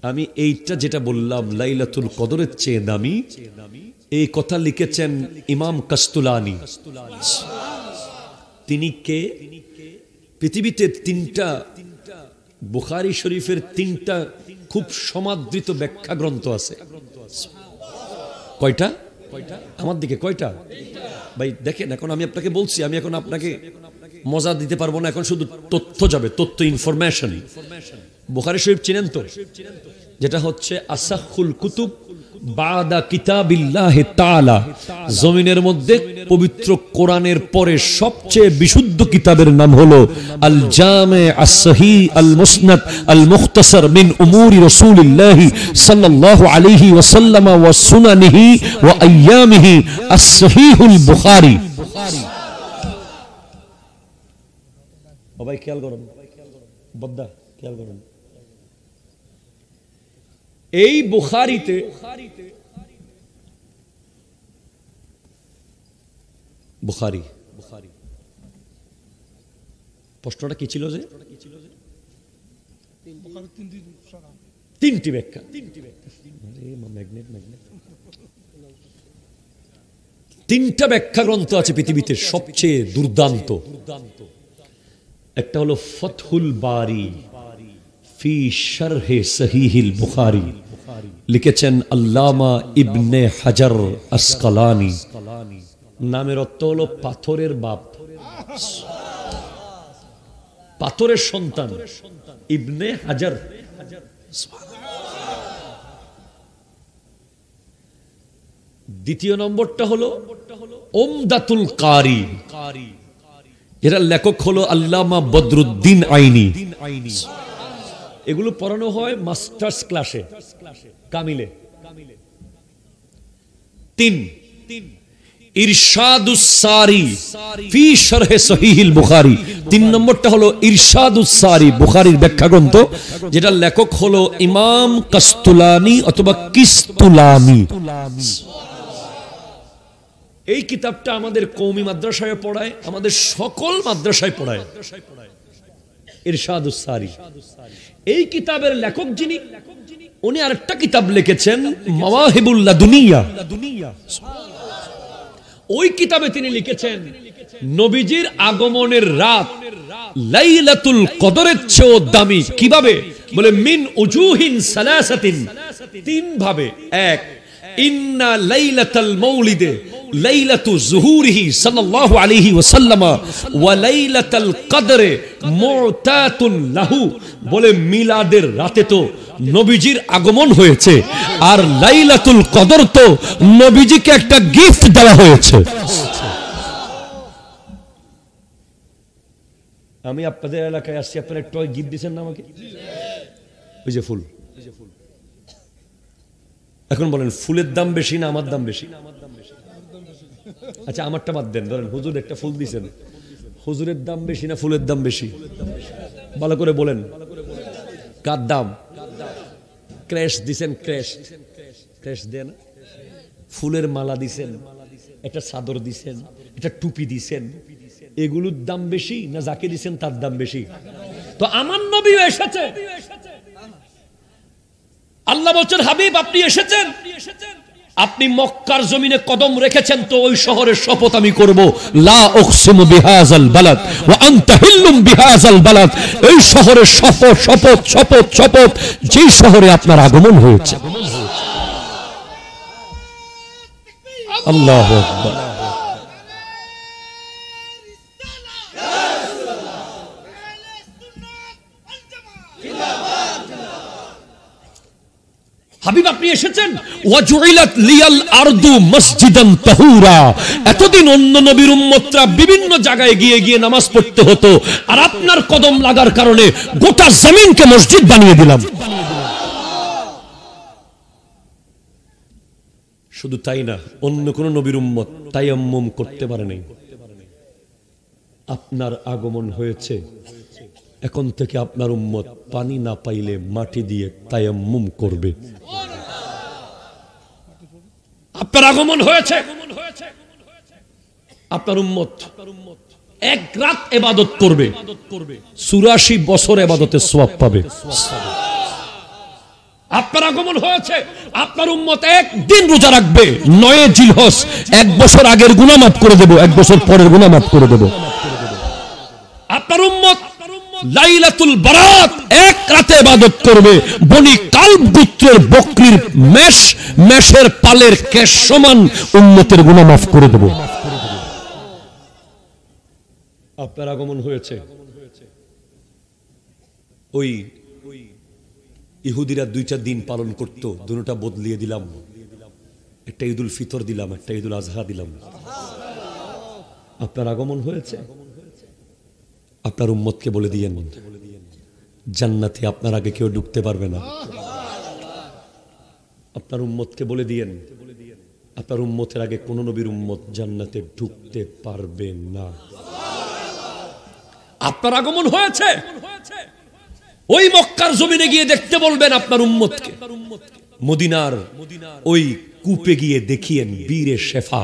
আমি এইটা যেটা বললাম লাইলাতুল কদরের চেয়ে দামি, এই কথা লিখেছেন ইমাম কাস্তুলানি। তিনি কে? পৃথিবীতে তিনটা, বুখারী শরীফের তিনটা খুব সমাদৃত ব্যাখ্যা গ্রন্থ আছে। কয়টা? আমার দিকে কয়টা? ভাই দেখেন, এখন আমি আপনাকে বলছি, আমি এখন আপনাকে মজা দিতে পারবো না, এখন শুধু তথ্য যাবে, তথ্য, ইনফরমেশন। বুখারী শরীফ চিনেন তো, যেটা হচ্ছে আসাহুল কুতুব বাদা কিতাবিল্লাহি তাআলা। জমিনের মধ্যে পবিত্র কোরআনের পরে সবচেয়ে বিশুদ্ধ কিতাবের নাম হলো আল জামি আস সহিহ আল মুসনাদ আল মুখতাসার মিন উমুরি রাসূলিল্লাহি সাল্লাল্লাহু আলাইহি ওয়াসাল্লাম ওয়া সুনানিহি ওয়া আইয়ামিহি আস সহিহুল বুখারী। সবাই খেয়াল করুন, বদ্দা খেয়াল করুন। এই বুখারীতে বুখারী প্রশ্নটা কি ছিল যে তিনটি ব্যাখ্যা, তিনটা ব্যাখ্যা গ্রন্থ আছে পৃথিবীতে সবচেয়ে দুর্দান্ত। একটা হলো ফতহুল বারি ফি শারহে সহিহিল বুখারী, লিখেছেন আল্লামা ইবনে হাজার আসকালানি। নামের অর্থ হলো পাথরের বাপ, পাথরের সন্তান, ইবনে হাজার। দ্বিতীয় নম্বরটা হলো উমদাতুল কারি, এর লেখক হলো আল্লামা বদরুদ্দিন আইনি। এগুলো পড়ানো হয় মাস্টার্স ক্লাসে, কামিলে। তিন, ইরশাদুস সারি ফি শারহে সহিহিল বুখারী। তিন নম্বরটা হলো ইরশাদুস সারি, বুখারীর ব্যাখ্যা গ্রন্থ, যেটা লেখক হলো ইমাম কাস্তুলানি অথবা কিস্তুলানি। এই কিতাবটা আমাদের কওমি মাদ্রাসায় পড়ায়, আমাদের সকল মাদ্রাসায় পড়ায়, ইরশাদুস সারি। এই কিতাবের লেখক যিনি, উনি আরেকটা কিতাব লিখেছেন মাওয়াহিবুল লাদুনিয়া। ওই কিতাবে তিনি লিখেছেন নবীজির আগমনের রাত লাইলাতুল কদরের চেয়েও দামি। কিভাবে? বলে মিন উজুহিন সালাসাতিন, তিন ভাবে। এক, ইন্না লাইলাতাল মাউলিদে লাইলাতু যুহুরিহি সাল্লাল্লাহু আলাইহি ওয়াসাল্লাম ওয়া লাইলাতুল কদরে মুতাতুন লাহু। বলে মিলাদের রাতে তো নবীজির আগমন হয়েছে, আর লাইলাতুল কদর তো নবীজিকে একটা গিফট দেওয়া হয়েছে। আমি আপনাদের এলাকায় আসছি, আপনারা একটা গিফট দিয়েছেন না আমাকে? ওই যে ফুল। এখন বলেন ফুলের দাম বেশি না আমার দাম বেশি? আচ্ছা আমারটা বাদ দেন, ধরেন হুজুর একটা ফুল দিয়েছেন, হুজুরের দাম বেশি না ফুলের দাম বেশি? ভালো করে বলেন, কার দাম? ক্র্যাশ দিছেন, ক্র্যাশ ক্র্যাশ দেন। ফুলের মালা দিছেন, একটা চাদর দিছেন, এটা টুপি দিছেন, এগুলোর দাম বেশি না যাকে দিছেন তার দাম বেশি? তো আমার নবীও এসেছে। আল্লাহ বলছেন হাবিব আপনি এসেছেন, আপনি মক্কার জমিনে কদম রেখেছেন, তো ওই শহরের শপথ আমি করব, লা উকসিমু বিহাযাল বালাদ ওয়া আনতা হিল্লুম বিহাযাল বালাদ, এই শহরের শপথ শপথ শপথ শপথ যেই শহরে আপনার আগমন হয়েছে। আল্লাহু আকবার। হাবিব আপনি এসেছেন, ওয়াজুইলাত লিয়াল আরদু মসজিদান তাহুরা, এতদিন অন্য নবীর উম্মতরা বিভিন্ন জায়গায় গিয়ে গিয়ে নামাজ পড়তে হতো, আর আপনার কদম লাগার কারণে গোটা জমিনকে মসজিদ বানিয়ে দিলাম। শুধু তাই না, অন্য কোন নবীর উম্মত তায়াম্মুম করতে পারে নাই, আপনার আগমন হয়েছে, এখন থেকে আপনার উম্মত পানি না পাইলে মাটি দিয়ে তায়াম্মুম করবে। আপনার আগমন হয়েছে, আপনার উম্মত এক রাত ইবাদত করবে, 84 বছর ইবাদতের সওয়াব পাবে। আপনার আগমন হয়েছে, আপনার উম্মত একদিন রোজা রাখবে, 9 জিলহজ, 1 বছর আগের গুনাহ মাফ করে দেব, 1 বছর পরের গুনাহ মাফ করে দেব। আপনার উম্মত লাইলাতুল বারাত, এক রাতে ইবাদত করবে, বনি কালব গোত্রের বকরির মেষের পালের কেশ সমান উম্মতের গুনাহ মাফ করে দেব। আপনার আগমন হয়েছে। ওই ইহুদিরা 2টা দিন পালন করত, দুটোটা বদলিয়ে দিলাম, একটা ঈদুল ফিতর দিলাম, একটা ঈদুল আজহা দিলাম। আপনার আগমন হয়েছে, আপনার উম্মতকে বলে দিয়েন জান্নাতে আপনার আগে কেউ ঢুকতে পারবে না। আপনার উম্মতকে বলে দিয়েন আপনার উম্মতের আগে কোন নবীর উম্মত জান্নাতে ঢুকতে পারবে না। আপনার আগমন হয়েছে, ওই মক্কার জমিনে গিয়ে দেখতে বলবেন আপনার উম্মতকে, মদিনার ওই কূপে গিয়ে দেখিয়েন বীরে শেফা,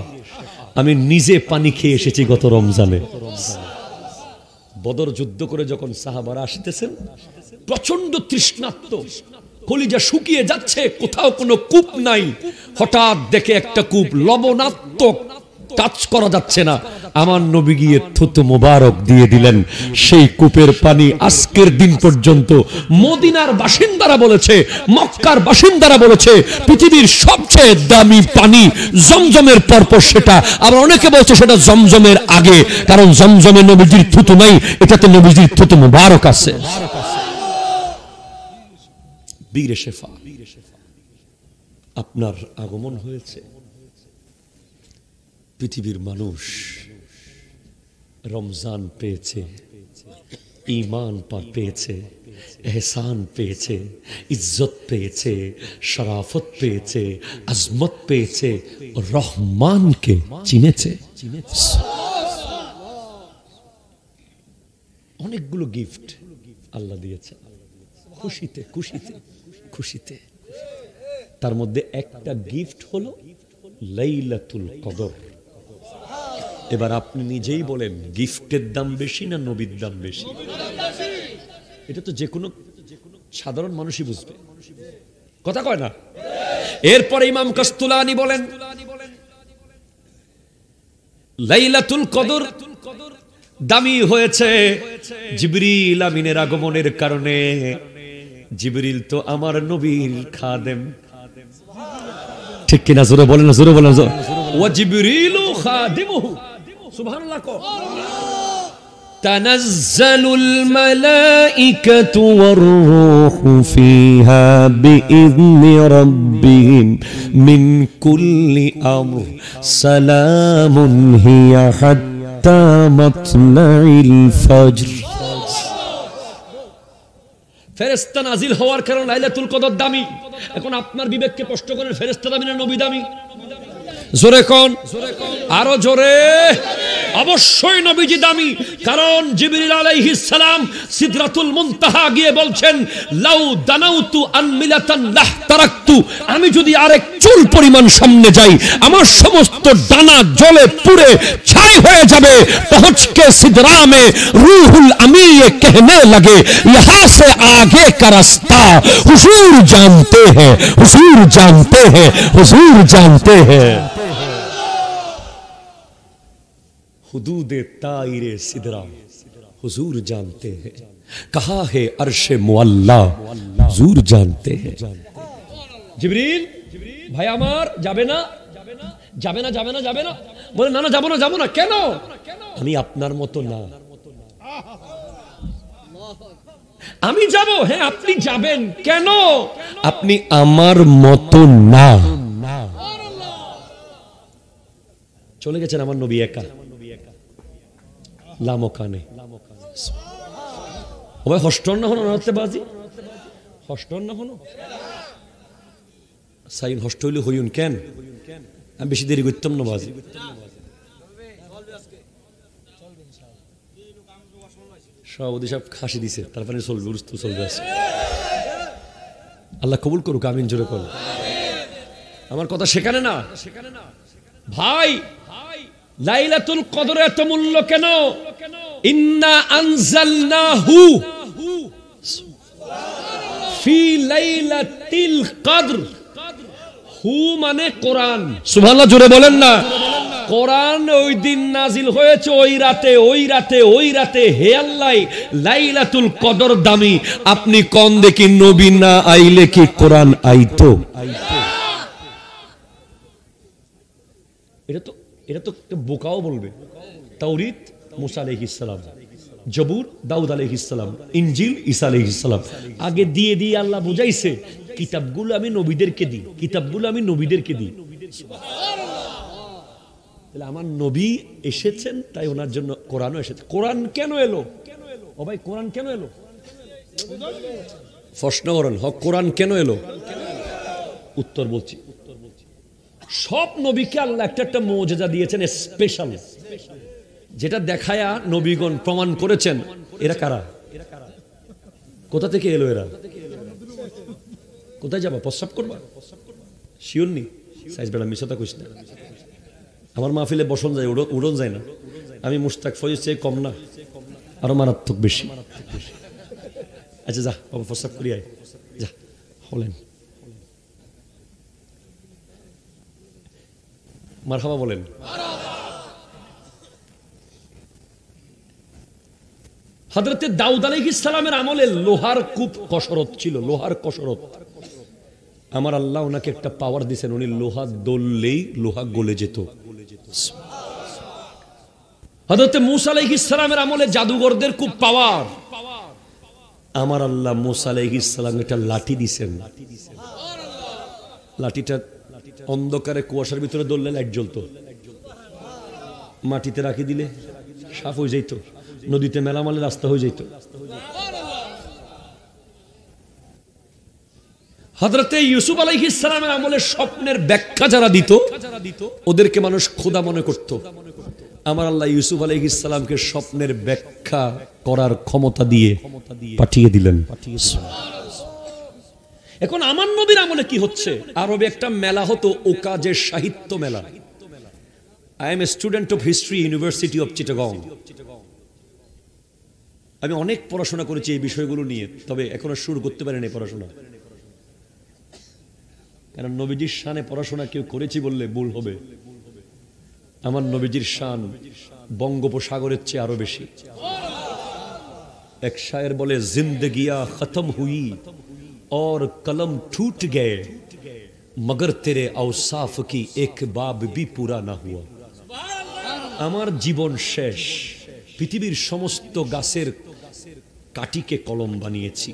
আমি নিজে পানি খেয়ে এসেছি গত রমজানে। বদর যুদ্ধ করে যখন সাহাবারা আসতেছেন, প্রচন্ড তৃষ্ণার্ত, কলিজা শুকিয়ে যাচ্ছে, কোথাও কোনো কূপ নাই, হঠাৎ দেখে একটা কূপ, লবণাত্মক, টাচ করা যাচ্ছে না, আমার নবী গিয়ে থুতু মোবারক দিয়ে দিলেন, সেই কূপের পানি আজকের দিন পর্যন্ত মদিনার বাসিন্দারা বলেছে, মক্কার বাসিন্দারা বলেছে পৃথিবীর সবচেয়ে দামি পানি জমজমের পরপর সেটা, আবার অনেকে বলছে সেটা জমজমের আগে, কারণ জমজমে নবীজির থুতু নাই, এটাতে নবীজির থুতু মোবারক আছে। বীরে শেফা, আপনার আগমন হয়েছে, পৃথিবীর মানুষ রমজান পেয়েছে, ঈমান পেয়েছে, এহসান পেয়েছে, ইজ্জত পেয়েছে, শরাফত পেয়েছে, আজমত পেয়েছে, রহমানকে চিনেছে। অনেকগুলো গিফট আল্লাহ দিয়েছে, খুশিতে খুশিতে খুশিতে। তার মধ্যে একটা গিফট হলো লাইলাতুল কদর। এবার আপনি নিজেই বলেন, গিফটের দাম বেশি না নবীর দাম বেশি? এটা তো যে কোনো সাধারণ মানুষই বুঝবে, কথা কয় না? এরপরে ইমাম কাস্তুলানি বলেন, লাইলাতুল কদর দামি হয়েছে জিবরিল আমিনের আগমনের কারণে। জিবরিল তো আমার নবীর খাদেম, ঠিক কিনা? জোরে বলেন, জোরে বলেন। ওয়া জিবরিলু খাদিমুহু, সুবহানাল্লাহ। তানাজ্জালুল মালাইকাতু ওয়ার রূহু ফিহা বিইذনি রাব্বিহিম মিন কুল্লি আমর সালামুন হিয়া হাত্তা মাতলাইল ফজর। ফেরেশতা নাজিল হওয়ার কারণে লাইলাতুল কদর দামি। এখন আপনার বিবেককে প্রশ্ন করেন, ফেরেশতা দামি না নবী দামি? জোরে কোন, আরো জোরে। অবশ্যই নবীজি দামি, কারণ জিবরিল আলাইহিস সালাম সিদরাতুল মুনতাহা গিয়ে বলছেন লাউ দানাউতু আন মিলাতান লাহতারাকতু, আমি যদি আরেক চুল পরিমাণ সামনে যাই আমার সমস্ত ডানা জ্বলে পুড়ে ছাই হয়ে যাবে। পৌঁছ কে সিদরা মে রূহুল আমিন ये कहने लगे यहां से आगे का रास्ता हुजूर जानते हैं, हुजूर जानते हैं, हुजूर जानते हैं। हुदूदे ताइरे सिदरा हुजूर जानते हैं, कहा है अर्शे मुअल्ला हुजूर जानते हैं। जिब्रील ভাই আমার যাবে না, যাবে না, যাবে না, যাবে না, বলে না না যাবো না, যাবো না। কেন? আমি আপনার মতো না। আমি যাব, হ্যাঁ আপনি যাবেন, কেন? আপনি আমার মতো না। চলে গেছেন আমার নবী একা, লামকানে। ওই হস্টন না হলো নাতে বাজি, হস্টন না হলো সাইন হস্ট হইলে হইউন কেন? আমি বেশি দেরি করতাম না বাজি। সভাপতি সাহেব খাসি দিছে, তারপরে চলবে, উরুস্তু চলবে আজকে। আল্লাহ কবুল করুক, আমিন জোরে করুন। আমার কথা সেখানে না ভাই। লাইলাতুল কদর এত মূল্য কেন? ইন্না আনজালনাহু ফি লাইলাতিল কদর। হু মানে কোরআন, সুবহানাল্লাহ জোরে বলেন না। কোরআন ওই দিন নাজিল হয়েছে, ওই রাতে, ওই রাতে, ওই রাতে। হে আল্লাহ, লাইলাতুল কদর দামি। আপনি কোন দেখি নবী না আইলে কি কোরআন আইতো? এটা তো বোকাও বলবে। তাওরীত মুসা আলাইহিস সালাম, জবুর দাউদ আলাইহিস সালাম, ইনজিল ঈসা আলাইহিস সালাম। আগে দিয়ে দিয়ে আল্লাহ বুঝাইছে কিতাবগুলো আমি নবীদেরকে দিই, কিতাবগুলো আমি নবীদেরকে দিই। তাহলে আমার নবী এসেছেন, তাই ওনার জন্য কোরআনও এসেছে। কোরআন কেন এলো? ও ভাই কোরআন কেন এলো? প্রশ্ন করেন, হক কোরআন কেন এলো? উত্তর বলছি। সব নবীকে আল্লাহ একটা একটা মুজিজা দিয়েছেন স্পেশাল, যেটা দেখায়া নবীগণ প্রমাণ করেছেন এরা কারা, কোথা থেকে এলো এরা। কোথায় যাবা? প্রস্রাব করবা? শিওর নি সাইজ বেড়া মিশাতা কইস না। আমার মাহফিলে বসন যায়, উড়ন যায় না। আমি মুশতাক ফয়েজ চেয়ে কম না, আরো মারাত্মক বেশি। আচ্ছা যা বাবা প্রস্রাব করি আয়, যা হলেন। মারহাবা বলেন। হযরতে দাউদ আলাইহিস সালামের আমলে লোহার খুব কসরত ছিল, লোহার কসরত। আমার আল্লাহ ওনাকে একটা পাওয়ার দিয়েছেন, উনি লোহা দললেই লোহা গলে যেত। হযরতে মূসা আলাইহিস সালামের আমলে জাদুঘরদের খুব পাওয়ার। আমার আল্লাহ মূসা আলাইহিস সালামকে একটা লাঠি দিয়েছেন। লাঠিটা অন্ধকারে কুয়াশার ভিতরে দললে লাইট জ্বলতো, মাটিতে রাখি দিলে সাফ হয়ে যেত, নদীতে মেলামালে রাস্তা হয়ে যেত। হযরতে ইউসুফ আলাইহিস সালামের আমলে স্বপ্নের ব্যাখ্যা যারা দিত ওদেরকে মানুষ খোদা মনে করত। আমার আল্লাহ ইউসুফ আলাইহিস সালামকে স্বপ্নের ব্যাখ্যা করার ক্ষমতা দিয়ে পাঠিয়ে দিলেন। এখন আমার নবীর আমলে কি হচ্ছে? আরবে একটা মেলা হতো, ওকাজের সাহিত্য মেলা। I M a student of history, university of Chittagong. আমি অনেক পড়াশোনা করেছি এই বিষয়গুলো নিয়ে, তবে এখনো শুরু করতে পারিনি পড়াশোনা। কারণ নবীজির শানে পড়াশোনা কেউ করেছি বললে ভুল হবে। আমার নবীজির শান বঙ্গোপসাগরের চেয়ে আরো বেশি। এক শায়ের বলে, জিন্দগিয়া খতম হুই और कलम टूट गए मगर तेरे औसाफ की एक बाब भी पूरा ना हुआ। আমার জীবন শেষ, পৃথিবীর সমস্ত গাছের কাটিকে কলম বানিয়েছি,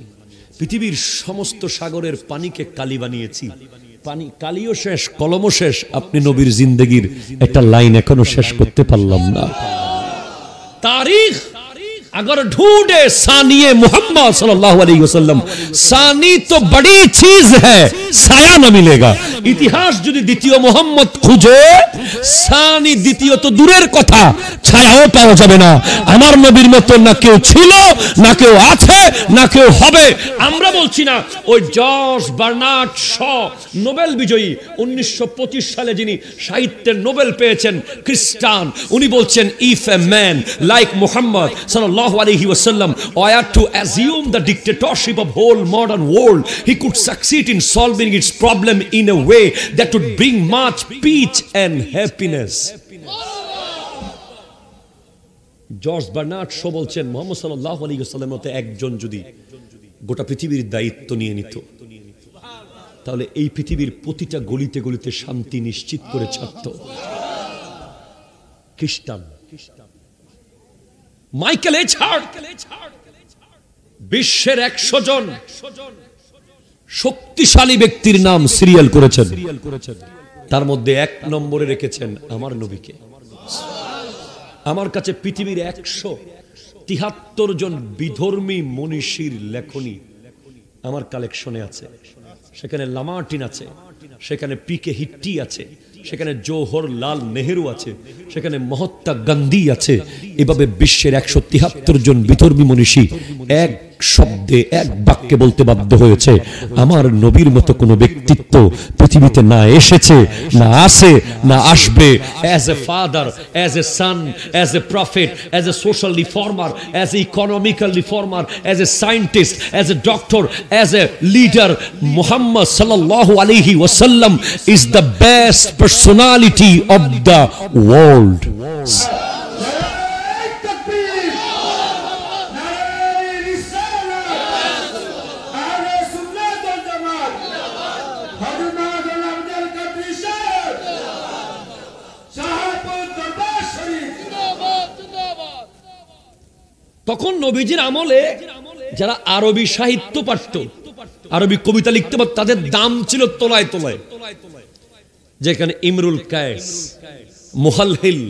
পৃথিবীর সমস্ত সাগরের পানিকে কালি বানিয়েছি, পানি কালিও শেষ, কলমও শেষ, আপনি নবীর জিন্দেগির একটা লাইন এখনো শেষ করতে পারলাম না। তারিখ अगर ढूंढे सानिए मोहम्मद सल्लल्लाहु अलैहि वसल्लम, सानी तो बड़ी चीज है, साया न मिलेगा। ইতিহাস যদি দ্বিতীয় মোহাম্মদ খুঁজে, সানি দ্বিতীয় তো দূরের কথা, ছায়াও পাওয়া যাবে না। আমার নবীর মতো না কেউ ছিল, না কেউ আছে, না কেউ হবে। আমরা বলছি না, ওই জর্জ বার্নার্ড শ নোবেল বিজয়ী 1925 সালে যিনি সাহিত্যের নোবেল পেয়েছেন, খ্রিস্টান, উনি বলছেন if a man like Muhammad সাল্লাল্লাহু আলাইহি ওয়াসাল্লাম were to assume the dictatorship of whole modern world, he could succeed in solving its problem in a way that would bring much peace and happiness. George Bernard Shaw বলছেন, মুহাম্মদ সাল্লাল্লাহু আলাইহি ওয়াসাল্লামের মতো একজন যদি গোটা পৃথিবীর দায়িত্ব নিয়ে নিত, তাহলে এই পৃথিবীর প্রতিটা গলিতে গলিতে শান্তি নিশ্চিত করে ছাড়ত। খ্রিস্টান মাইকেল এইচ হার্ট বিশ্বের 100 জন শক্তিশালী ব্যক্তির নাম সিরিয়াল করেছেন, তার মধ্যে 1 নম্বরে রেখেছেন আমার নবীকে। আমার কাছে পৃথিবীর 173 জন বিধর্মী মনীষীর লেখনী আমার কালেকশনে আছে। সেখানে লামার্টিন আছে, সেখানে পিকে হিট্টি আছে, সেখানে জওহরলাল নেহেরু আছে, সেখানে মহাত্মা গান্ধী আছে। এভাবে বিশ্বের 173 জন বিধর্মী মনীষী এক শব্দে, এক বাক্যে বলতে বাধ্য হয়েছে, আমার নবীর মতো কোনো ব্যক্তিত্ব পৃথিবীতে না এসেছে, না আছে, না আসবে। As a father, as a son, as a prophet, as a social reformer, as a economical reformer, as a scientist, as a doctor, as a leader, Muhammad সাল্লাল্লাহু আলাইহি ওয়াসাল্লাম is the best personality of the world. তখন নবীজির আমলে যারা আরবি সাহিত্য পারত, আরবি কবিতা লিখতে পারত, তাদের দাম ছিল তোলায় তোলায়। যেখানে ইমরুল কায়েস, মুহালহিল,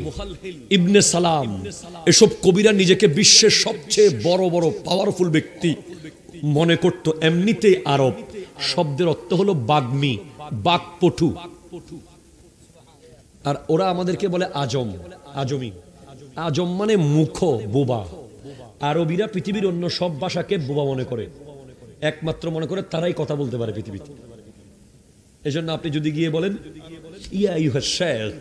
ইবনে সালাম, এসব কবিরা নিজেকে বিশ্বের সবচেয়ে বড় বড় পাওয়ারফুল ব্যক্তি মনে করত। এমনিতেই আরব শব্দের অর্থ হলো বাগ্মী, বাকপটু। আর ওরা আমাদেরকে বলে আজম, আজমি। আজম মানে মূর্খ, বোবা। আরবিরা পৃথিবীর অন্য সব ভাষাকে বোবা মনে করে, একমাত্র মনে করে তারাই কথা বলতে পারে পৃথিবীতে। এজন্য আপনি যদি গিয়ে বলেন ইয়া আইয়ুহা শেখ,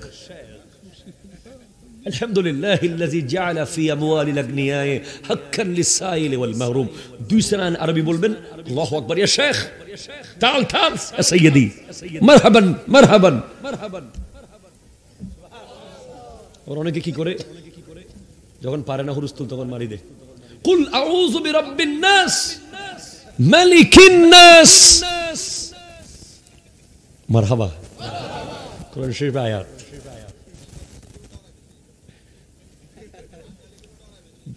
আলহামদুলিল্লাহিল্লাযী জাআলা ফি আমওয়ালিল আগনিয়ায়ে হাক্কান লিসাইল ওয়াল মাহরুম, 2 সেকেন্ড আরবি বলবেন, আল্লাহু আকবার, ইয়া শেখ, তাল তাল, ইয়া সাইয়্যিদি, মারহাবান মারহাবান মারহাবান। আর অনেকে কি করে, যখন পারে না হুরুস তুল তখন মারি দেয়, কুল আউযু বিরাব্বিন নাস মালিকিন নাস, মারহাবা। কোরআন শরীফের আয়াত।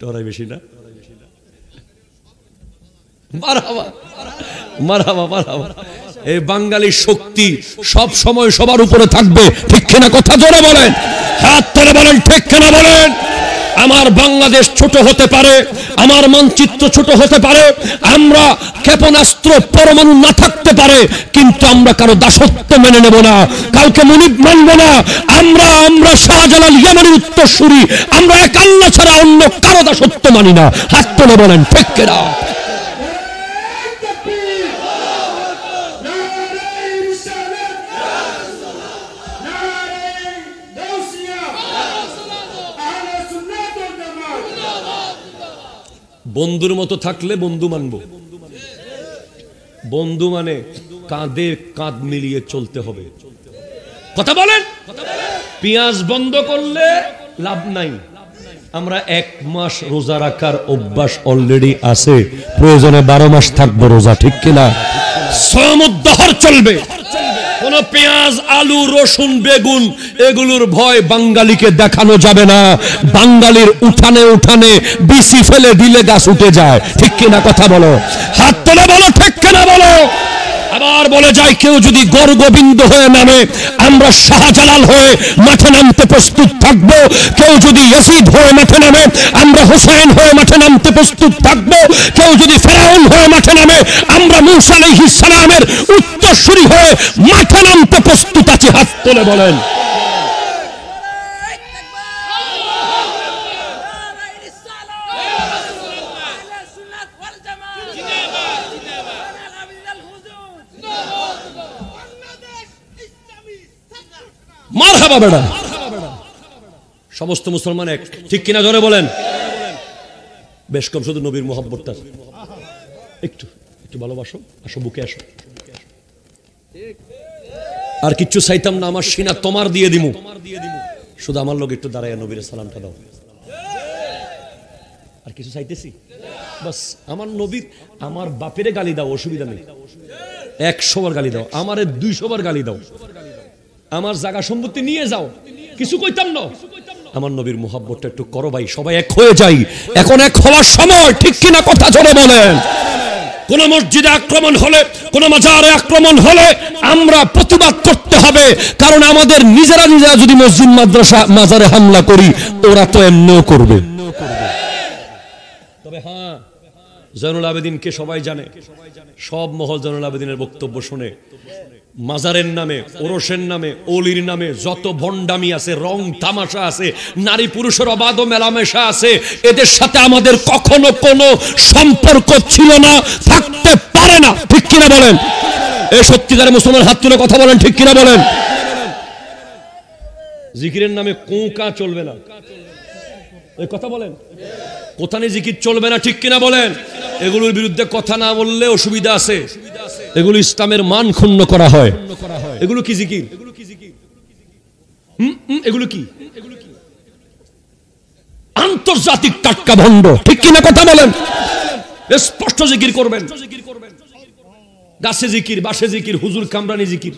ডরাই বেশি না? মারহাবা মারহাবা মারহাবা। এই বাঙালি শক্তি সব সময় সবার উপরে থাকবে, ঠিক কিনা? কথা জোরে বলেন, হাত তুলে বলেন, ঠিক কিনা বলেন। আমার বাংলাদেশ ছোট হতে পারে, আমার মানচিত্র ছোট হতে পারে, আমরা ক্ষেপণাস্ত্র পরমাণু না থাকতে পারে, কিন্তু আমরা কারো দাসত্ব মেনে নেব না, কাউকে মুনিব মানব না। আমরা শাহজালাল ইয়ামানির উত্তরসূরি, আমরা এক আল্লাহ ছাড়া অন্য কারো দাসত্ব মানি না। হাত তুলে বলেন, ঠিক কিনা? বন্ধুর মতো থাকলে বন্ধু মানব। বন্ধু মানে কাঁধে কাঁধ মিলিয়ে চলতে হবে। কথা বলেন। পেঁয়াজ বন্ধ করলে লাভ নাই। আমরা 1 মাস রোজা রাখার অভ্যাস অলরেডি আছে, প্রয়োজনে 12 মাস থাকবো রোজা, ঠিক কিনা? সমুদ্দহর চলবে। কোন পেঁয়াজ, আলু, রসুন, বেগুন এগুলোর ভয় বাঙালিকে দেখানো যাবে না। বাঙালির উঠানে উঠানে বিসি ফেলে দিলে গাছ উঠে যায়, ঠিক কিনা? কথা বলো, হাত তুলে বলো, ঠিক কিনা বলো। আবার বলে যায় কেউ যদি গড় গোবিন্দ হয়ে নামে আমরা শাহজালাল হয়ে মাঠে নামতে প্রস্তুত থাকবো। কেউ যদি ইয়াসিদ হয়ে মাঠে নামে আমরা হোসেন হয়ে মাঠে নামতে প্রস্তুত থাকবো। কেউ যদি ফেরাউন হয়ে মাঠে নামে আমরা মূসা আলাইহিস সালামের উত্তরসূরি হয়ে মাঠে নামতে প্রস্তুত আছি। হাত তুলে বলেন। মারহাবা বেটা। সমস্ত মুসলমান এক, ঠিক কিনা জোরে বলেন। বেশ কম শুধু নবীর মোহাব্বতটা একটু একটু ভালোবাসো, আসো বুকে আসো। আর কিচ্ছু চাইতাম না, আমার সিনা তোমার দিয়ে দিমু, শুধু আমার লোক একটু দাঁড়ায় নবীর সালামটা দাও। আর কিছু চাইতেছি বাস, আমার নবীর, আমার বাপেরে গালি দাও অসুবিধা নেই, 100 বার গালি দাও, আমারে 200 বার গালি দাও, আমার জায়গা সম্পত্তি নিয়ে যাও, কিছু কইতাম না, আমার নবীর মুহাব্বতটা একটু করো ভাই, সবাই এক হয়ে যাই। এখন এক হওয়ার সময়, ঠিক কিনা কথা জোরে বলেন। কোন মসজিদে আক্রমণ হলে, কোন মাজারে আক্রমণ হলে আমরা প্রতিবাদ করতে হবে, কারণ আমাদের নিজেরা নিজেরা যদি মসজিদ মাদ্রাসা মাজারে হামলা করি ওরা তো এমনিও করবে। তবে হ্যাঁ, জয়নুল আবেদিনকে সবাই জানে, সব মহল জয়নুল আবেদিনের বক্তব্য শুনে। মাজারের নামে, ওরসের নামে, অলির নামে যত ভণ্ডামি আছে, রং তামাশা আছে, নারী পুরুষের অবাধ মেলামেশা আছে, এদের সাথে আমাদের কখনো কোনো সম্পর্ক ছিল না, থাকতে পারে না, ঠিক কিনা বলেন। এই সত্যিকারের মুসলমান হাত তুলে কথা বলেন, ঠিক কিনা বলেন। জিকিরের নামে কোঁকা চলবে না, এই কথা বলেন। কোথানি জিকির চলবে না, ঠিক কিনা বলেন। এগুলোর বিরুদ্ধে কথা না বললে অসুবিধা আছে, এগুলো ইসলামের মান ক্ষুণ্ণ করা হয়। এগুলো কি জিকির? এগুলো কি আন্তর্জাতিক টাটকা ভণ্ড, ঠিক কিনা কথা বলেন। স্পষ্ট জিকির করবেন, গাছে জিকির, বাসে জিকির, হুজুর কামরানি জিকির।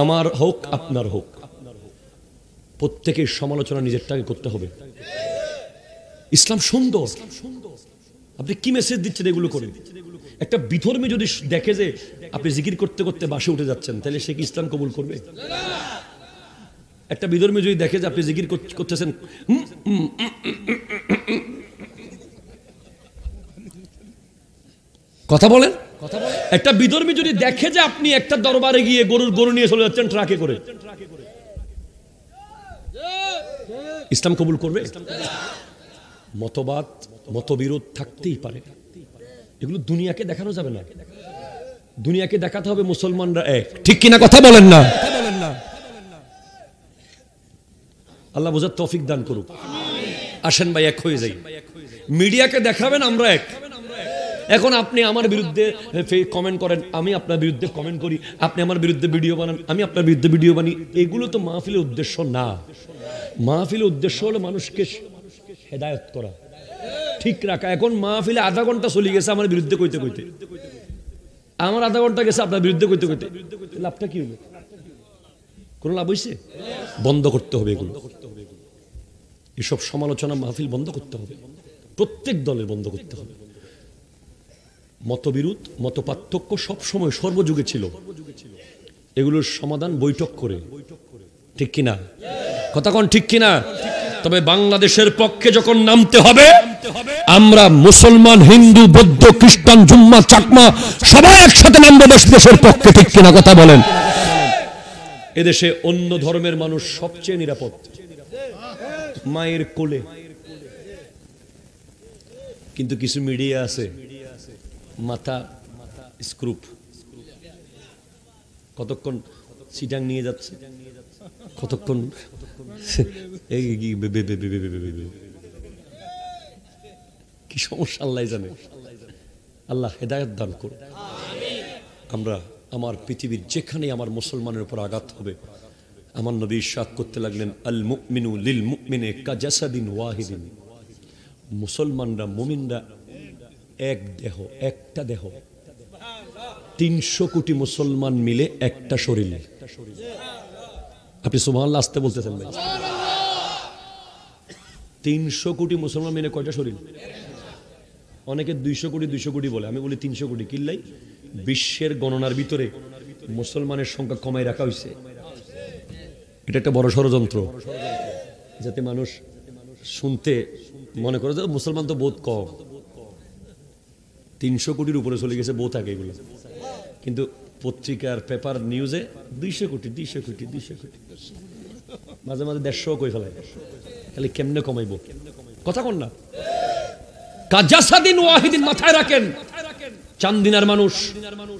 আমার হোক আপনার হোক, প্রত্যেকের সমালোচনা নিজেরটাকে করতে হবে। ইসলাম সুন্দর, আপনি কি মেসেজ দিচ্ছেন এগুলো করে। একটা বিধর্মী যদি দেখে যে আপনি জিকির করতে করতে বাসে উঠে যাচ্ছেন, তাহলে সে কি ইসলাম কবুল করবে? একটা বিধর্মী যদি দেখে যে আপনি জিকির করতেছেন, কথা বলেন, একটা বিধর্মী যদি দেখে যে আপনি একটা দরবারে গিয়ে গরু নিয়ে চলে যাচ্ছেন ট্রাকে করে, ইসলাম কবুল করবে? মতবাদ, মতবিরোধ থাকতেই পারে, এগুলো দুনিয়াকে দেখানো যাবে না। দুনিয়াকে দেখাতে হবে মুসলমানরা এক, ঠিক কিনা কথা বলেন না। আল্লাহ বোঝার তৌফিক দান করুক। আসেন ভাই এক হয়ে যাই, মিডিয়াকে দেখাবেন আমরা এক। এখন আপনি আমার বিরুদ্ধে কমেন্ট করেন, আমি আপনার বিরুদ্ধে কমেন্ট করি, আপনি আমার বিরুদ্ধে ভিডিও বানান, আমি আপনার বিরুদ্ধে ভিডিও বানি, এগুলো তো মাহফিলের উদ্দেশ্য না। মাহফিলের উদ্দেশ্য হলো মানুষকে হেদায়েত করা, ঠিক রাখা। এখন মাহফিলে আধা ঘন্টা চলে গেছে আমার বিরুদ্ধে কইতে কইতে, আমার আধা ঘন্টা গেছে আপনার বিরুদ্ধে কইতে কইতে, লাভটা কি হলো? কোন লাভ হয়েছে? বন্ধ করতে হবে এগুলো, এসব সমালোচনা মাহফিল বন্ধ করতে হবে, প্রত্যেক দলের বন্ধ করতে হবে। মতবিরোধ, মত পার্থক্য সবসময় সর্বযুগে ছিল, এগুলোর সমাধান বৈঠক করে, ঠিক কিনা কথা কোন, ঠিক কিনা। তবে বাংলাদেশের পক্ষে যখন নামতে হবে, আমরা মুসলমান, হিন্দু, বৌদ্ধ, খ্রিস্টান, জুম্মা, চাকমা সবাই একসাথে নামবো দেশের পক্ষে, ঠিক কিনা কথা বলেন। এদেশে অন্য ধর্মের মানুষ সবচেয়ে নিরাপদ, মায়ের কোলে। কিন্তু কিছু মিডিয়া আছে মাথা স্ক্রুপ, কতক্ষণ সিটাং নিয়ে যাচ্ছে, কতক্ষণ কি সমস্যা আল্লাহ জানে। আল্লাহ হেদায়েত দান করুন। আমরা আমার পৃথিবীর যেখানে আমার মুসলমানের উপর আঘাত হবে, আমার নবী ইরশাদ করতে লাগলেন, আল মুমিনু লিল মুমিনে কাজাসাদিন ওয়াহিদিন। মুসলমানরা, মুমিনরা এক দেহ, একটা দেহ। 300 কোটি মুসলমান মিলে একটা শরীর। আপনি সুবহানাল্লাহ আসতে বলতেছেন ভাই? 300 কোটি মুসলমান মিলে কয়টা শরীর? অনেকে 200 কোটি বলে, আমি বলি 300 কোটি। কিল্লাই বিশ্বের গণনার ভিতরে মুসলমানের সংখ্যা কমাই রাখা হয়েছে। এটা একটা বড় ষড়যন্ত্র, যাতে মানুষ শুনতে মনে করে যে মুসলমান তো বহুত কম। 300 কোটির উপরে চলে গেছে বহুত আগে এগুলো, কিন্তু পত্রিকার পেপার নিউজে 200 কোটি 200 কোটি 200 কোটি, মাঝে মাঝে 150 কই ফেলায়। তাহলে কেমনে কমাইবো? কথা কন না। কাজাসাদিন ওয়াহিদিন মাথায় রাখেন, চান্দিনার মানুষ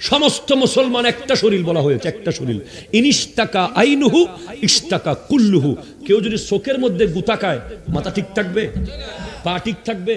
সমস্ত মুসলমান একটা শরীর বলা হয়েছে, একটা শরীর। ইনিস্তাকা আইনুহু ইস্তাকা কুল্লুহু। কেউ যদি চোখের মধ্যে গুতা খায়, মাথা ঠিক থাকবে? পা ঠিক থাকবে?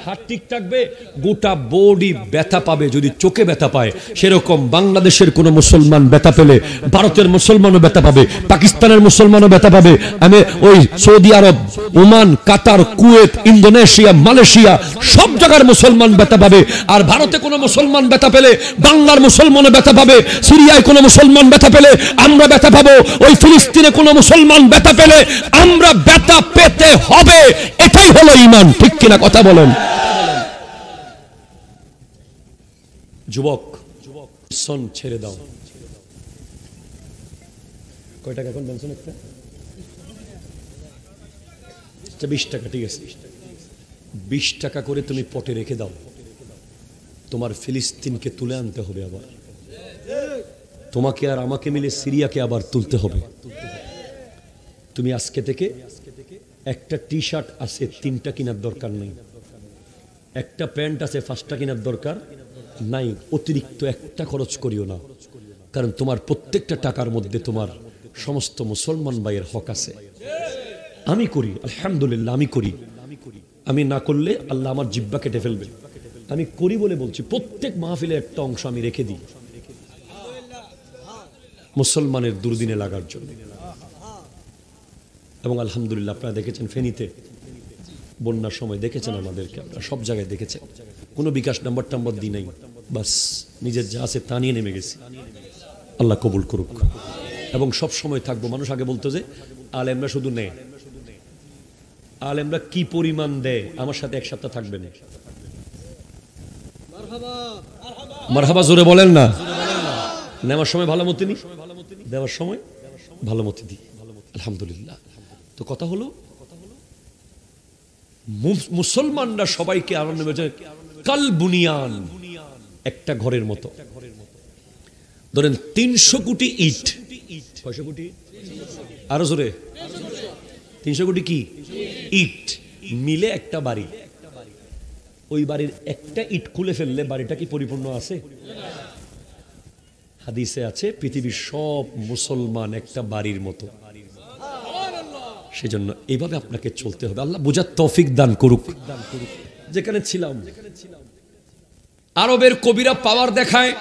হাত ঠিক থাকবে? গোটা বডি ব্যথা পাবে যদি চোখে ব্যথা পায়। সেরকম বাংলাদেশের কোন মুসলমান ব্যথা পেলে ভারতের মুসলমানও ব্যথা পাবে, পাকিস্তানের মুসলমানও ব্যথা পাবে। আমি ওই সৌদি আরব, ওমান, কাতার, কুয়েত, ইন্দোনেশিয়া, মালয়েশিয়া সব জায়গার মুসলমান ব্যথা পাবে। আর ভারতে কোনো মুসলমান ব্যথা পেলে বাংলার মুসলমানও ব্যথা পাবে। সিরিয়ায় কোনো মুসলমান ব্যথা পেলে আমরা ব্যথা পাবো। ওই ফিলিস্তিনে কোনো মুসলমান ব্যথা পেলে আমরা ব্যথা পেতে হবে। এটাই হলো ঈমান। ঠিক কিনা কথা বলেন? যুবক, সন ছেড়ে দাও। কয় টাকা এখন বলছেন? একটা 20 টাকা, ঠিক আছে। 20 টাকা করে তুমি পটে রেখে দাও। তোমার ফিলিস্তিনকে তুলে আনতে হবে, আবার তোমাকে আর আমাকে মিলে সিরিয়াকে আবার তুলতে হবে। তুমি আজকে থেকে একটা টি শার্ট আছে 3টা কেনার দরকার নেই, একটা প্যান্ট আছে 5টা কেনার দরকার নাই। অতিরিক্ত একটা খরচ করিও না, কারণ তোমার প্রত্যেকটা টাকার মধ্যে তোমার সমস্ত মুসলমান ভাইয়ের হক আছে। আমি করি, আলহামদুলিল্লাহ আমি করি। আমি না করলে আল্লাহ আমার জিহ্বা কেটে ফেলবে। আমি করি বলে বলছি, প্রত্যেক মাহফিলে একটা অংশ আমি রেখে দিই মুসলমানের দুর্দিনে লাগার জন্য। এবং আলহামদুলিল্লাহ আপনারা দেখেছেন ফেনীতে বন্যার সময়, দেখেছেন আমাদেরকে, আপনারা সব জায়গায় দেখেছেন। কোনো বিকাশ নাম্বার টাম্বার দিই নাই, বাস নিজের যা আছে তা নিয়ে নেমে গেছি। আল্লাহ কবুল করুক। এবং সব সময় থাকবো। মানুষ আগে বলতো যে আলেমরা শুধু নেয়, আলেমরা কি পরিমাণ দেয়, আমার সাথে এক সপ্তাহ থাকবেন। মারহাবা জোরে বলেন না। নেওয়ার সময় ভালো মতো নি, দেওয়ার সময় ভালো মতো দিই, আলহামদুলিল্লাহ। তো কথা হলো, মুসলমানরা সবাইকে আনন্দ কাল বুনিয়ান, একটা ঘরের মতো। ধরেন 300 কোটি ইট, 600 কোটি, আরো জোরে 300 কোটি কি ইট মিলে একটা বাড়ি। ওই বাড়ির একটা ইট খুলে ফেললে বাড়িটা কি পরিপূর্ণ আছে? হাদিসে আছে পৃথিবীর সব মুসলমান একটা বাড়ির মতো। সেজন্য এইভাবে আপনাকে চলতে হবে। আল্লাহ বোঝার তৌফিক দান করুক। যেখানে ছিলাম, আরবের কবিরা পাওয়ার দেখায়।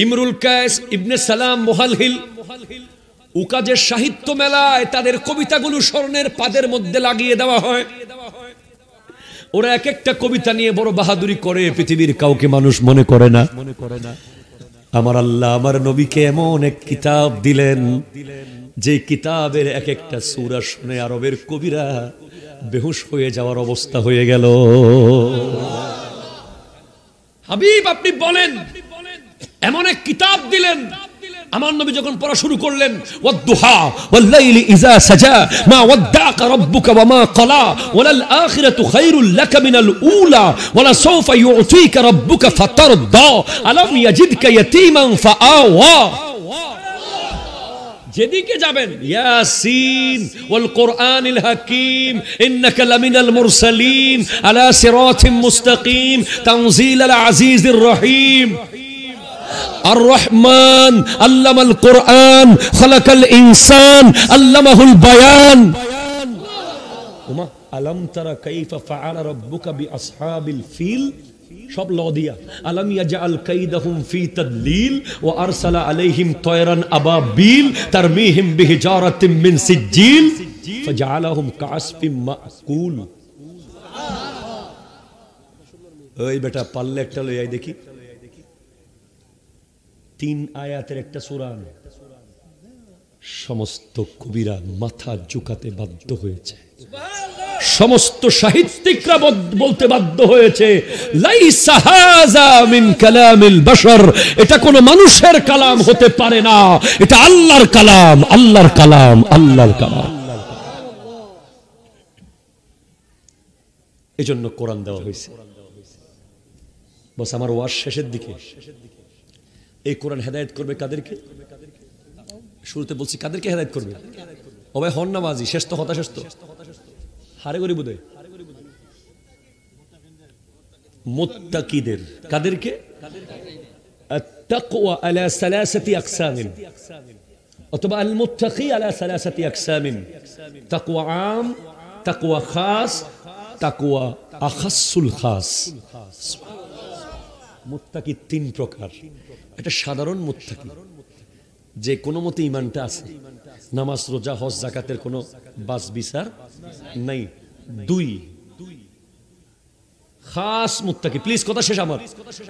ইমরুল কায়েস, ইবনে সালাম, মুহালহিল, উকাজের সাহিত্য মেলায় তাদের কবিতাগুলো স্বর্ণের পাদের মধ্যে লাগিয়ে দেওয়া হয়। ওরা এক একটা কবিতা নিয়ে বড় বাহাদুরি করে, পৃথিবীর কাউকে মানুষ মনে করে না। আমার আল্লাহ আমার নবীকে এমন এক কিতাব দিলেন, যে কিতাবের এক একটা সূরা শুনে আরবের কবিরা বেহুশ হয়ে যাওয়ার অবস্থা হয়ে গেল। হাবিব আপনি বলেন, এমন এক কিতাব দিলেন। আমার নবী যখন পড়া শুরু করলেন, ওয়াদ-দুহা ওয়াল-লাইলি ইযা সাজা মা ওয়াদ্দাকা রাব্বুকা ওয়া মা ক্বালা ওয়ালাল আখিরাতু খায়রুল লাকা মিনাল উলা ওয়ালা সাওফা ইউ'তিকা রাব্বুকা ফাতারদা আলাম ইয়াজিদকা ইয়াতীমান ফাআওয়া। যেদিকে যাবেন, ইয়াসিন ওয়াল কুরআনিল হাকীম ইন্নাকা লামিনাল মুরসালিন আলা সিরাতিম মুস্তাকিম তানজিলাল আজিজির রহিম। আর-রহমান আল্লামাল কুরআন খালাকাল ইনসান আল্লামাহুল বায়ান। ওমা আলাম তারা কাইফা ফাআলা রাব্বুকা বিআসহাবিল ফিল, সব ল দিয়া। আলাম ইয়াজআল কাইদাহুম ফি তাদলিল ওয়া আরসালা আলাইহিম তায়রান আবাবিল তারমিহিম বিহিজারাতিম মিন সিজ্জিল ফাজআলাহুম কাআসফিম মাকুল। ওই বেটা পারলে একটা লই দেখি, 3 আয়াতের একটা সূরা, সমস্ত কবিরা মাথা ঝুঁকাতে বাধ্য হয়েছে, সমস্ত সাহিত্যিকরা বলতে বাধ্য হয়েছে, লাইসা হাযা মিন কালামিল বাশার, এটা কোনো মানুষের কালাম হতে পারে না, এটা আল্লাহর কালাম, আল্লাহর কালাম, আল্লাহর কালাম। এজন্য কোরআন দেওয়া হয়েছে। বস আমার ওয়াজ শেষের দিকে, এই কোরআন হেদায়েত করবে কাদেরকে? শুরুতে বলছি কাদেরকে হেদায়েত করবে? ও ভাই হন নামাজি, শেষ তো হতা, শেষ তো হারে গরি বুদে মুত্তাকিদের। কাদেরকে? আত-তাকওয়া আলা সালাসাতি আকসামিন, অথবা আল মুত্তাকি আলা সালাসাতি আকসামিন। তাকওয়া আম, তাকওয়া খাস, তাকওয়া আখাসুল খাস। মুত্তাকি তিন প্রকার। এটা সাধারণ মুত্তাকি, যে কোনো মতে ইমানটা আছে, নামাজ রোজা হজ যাকাতের কোনো বাস বিচার নাই। দুই খাস মুত্তাকি। প্লিজ কথা শেষ আমার,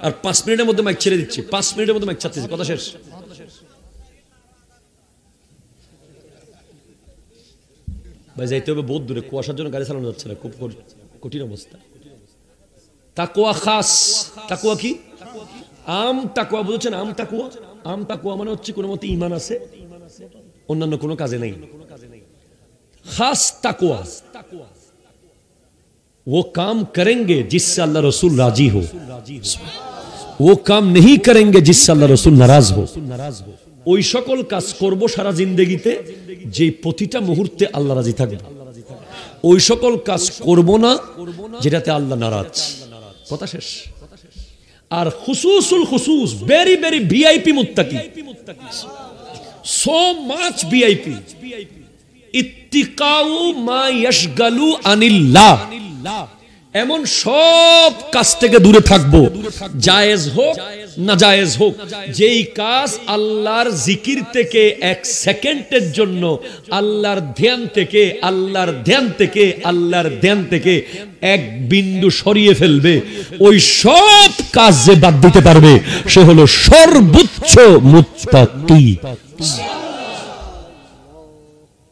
আর 5 মিনিটের মধ্যে মাইক ছেড়ে দিচ্ছি, 5 মিনিটের মধ্যে মাইক ছাড়তেছি, কথা শেষ। ভাই যাইতে হবে বহুত দূরে, কুয়াশার জন্য গাড়ি চালানো যাচ্ছে না, খুব কঠিন অবস্থা। তাকওয়া খাস। তাকওয়া কি? আম তাকওয়া বুঝছেন? আম তাকওয়া, আম তাকওয়া মানে হচ্ছে কোনো মতে ঈমান আছে, অন্যান্য কোনো কাজে নেই। খাস তাকওয়া वो काम करेंगे जिससे अल्लाह रसूल राजी हो, वो काम नहीं करेंगे जिससे अल्लाह रसूल नाराज हो। ওই সকল কাজ করব সারা জিন্দেগিতে যে প্রতিটা মুহূর্তে আল্লাহ রাজি থাকবে, ওই সকল কাজ করব না যেটাতে আল্লাহ নারাজ। কথা শেষ। আর খুসুসুল খুসুস, ভেরি ভেরি ভিআইপি মুত্তাকি, সো মাচ ভিআইপি, ইত্তিকাউ মা ইয়াশগালু আনিল্লাহ, এমন সব কাজ থেকে দূরে থাকবো, জায়েজ হোক না জায়েজ হোক, যেই কাজ আল্লাহর জিকির থেকে এক সেকেন্ডের জন্য আল্লাহর ধ্যান থেকে, আল্লাহর ধ্যান থেকে, আল্লাহর ধ্যান থেকে এক বিন্দু সরিয়ে ফেলবে, ওই সব কাজ যে বাদ দিতে পারবে সে হলো সর্বোচ্চ মুত্তাকি।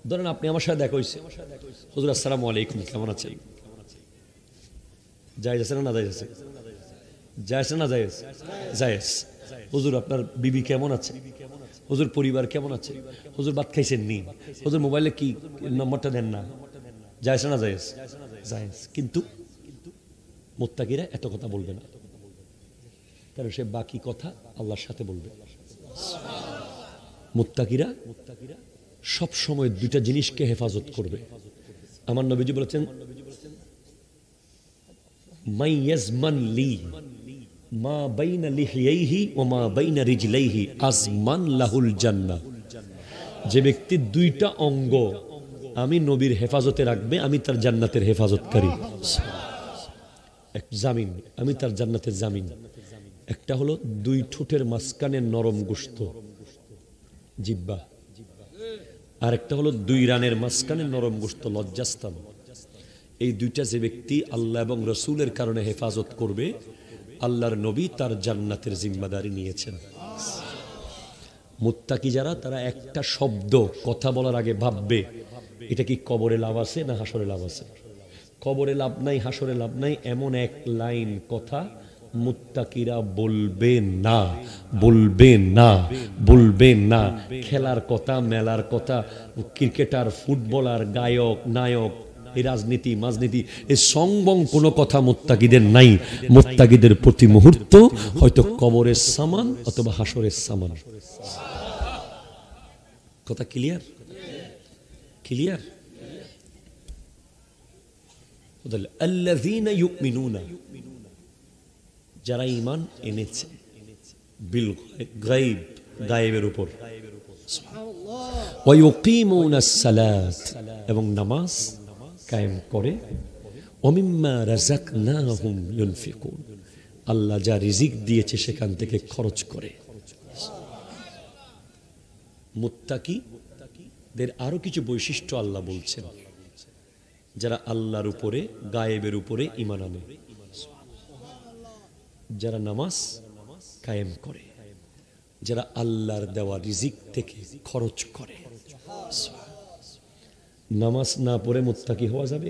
ধরেন আপনি আমার সাথে দেখা হয়েছে, হুজুর আসসালামু আলাইকুম, কেমন আছেন? জায়েজ আছে না জায়েজ আছে? জায়েজ না জায়েজ? জায়েজ। হুজুর আপনার বিবি কেমন আছে? হুজুর পরিবার কেমন আছে? হুজুর ভাত খাইছেন নি? হুজুর মোবাইলে কি নম্বরটা দেন না? জায়েজ না জায়েজ? জায়েজ। কিন্তু মুত্তাকিরা এত কথা বলবে না, কারণ সে বাকি কথা আল্লাহর সাথে বলবে। মুত্তাকিরা সব সময় দুইটা জিনিসকে হেফাজত করবে। আমার নবীজি বলেছেন, মাই ইয়াজমান লি মা বাইনা লিহিয়াইহি ওয়া মা বাইনা রিজলাইহি আজমান লাহুল জান্নাহ। যে ব্যক্তি দুইটা অঙ্গ আমি নবীর হেফাজতে রাখবে, আমি তার জান্নাতের হেফাজতকারী। এক জামিন, আমি তার জান্নাতের জামিন। একটা হলো দুই ঠোঁটের মাঝখানে নরম গোশত, জিহ্বা, আর একটা হলো দুই রানের মাঝখানে নরম গোশত, লজ্জাস্থান। এই দুইটা যে ব্যক্তি আল্লাহ এবং রসুলের কারণে হেফাজত করবে, আল্লাহর নবী তার জান্নাতের জিম্মাদারি নিয়েছেন। মুত্তাকি যারা, তারা একটা শব্দ কথা বলার আগে ভাববে এটা কি কবরে লাভ আছে না হাসরে লাভ আছে। কবরে লাভ নাই, হাসরে লাভ নাই, এমন এক লাইন কথা মুত্তাকিরা বলবে না, বলবে না, বলবে না। খেলার কথা, মেলার কথা, ক্রিকেটার, ফুটবলার, গায়ক, নায়ক, এই রাজনীতি, মাজনীতি, এই সংবং কোনো কথা মুত্তাকিদের নাই। মুত্তাকিদের প্রতি মুহূর্ত হয়তো কবরের সামান অথবা হাসরের সামান। কথা ক্লিয়ার? ক্লিয়ার? আল্লাযীনা ইউমিনুনা, যারা ঈমান এনেছে, বিল গায়ব, গায়েবের উপর, ওয়া ইউকিমুনাস সালাত, এবং নামাজ কায়েম করে, ওয়া মিম্মা রাযাকনাহুম ইউনফিকুন, আল্লাহ যা রিজিক দিয়েছে সেখান থেকে খরচ করে। মুত্তাকিদের আরো কিছু বৈশিষ্ট্য আল্লাহ বলছেন, যারা আল্লাহর উপরে, গায়েবের উপরে ঈমান আনে, যারা নামাজ কায়েম করে, যারা আল্লাহর দেওয়া রিজিক থেকে খরচ করে, নামাজ না পড়ে মুত্তাকি হওয়া যাবে?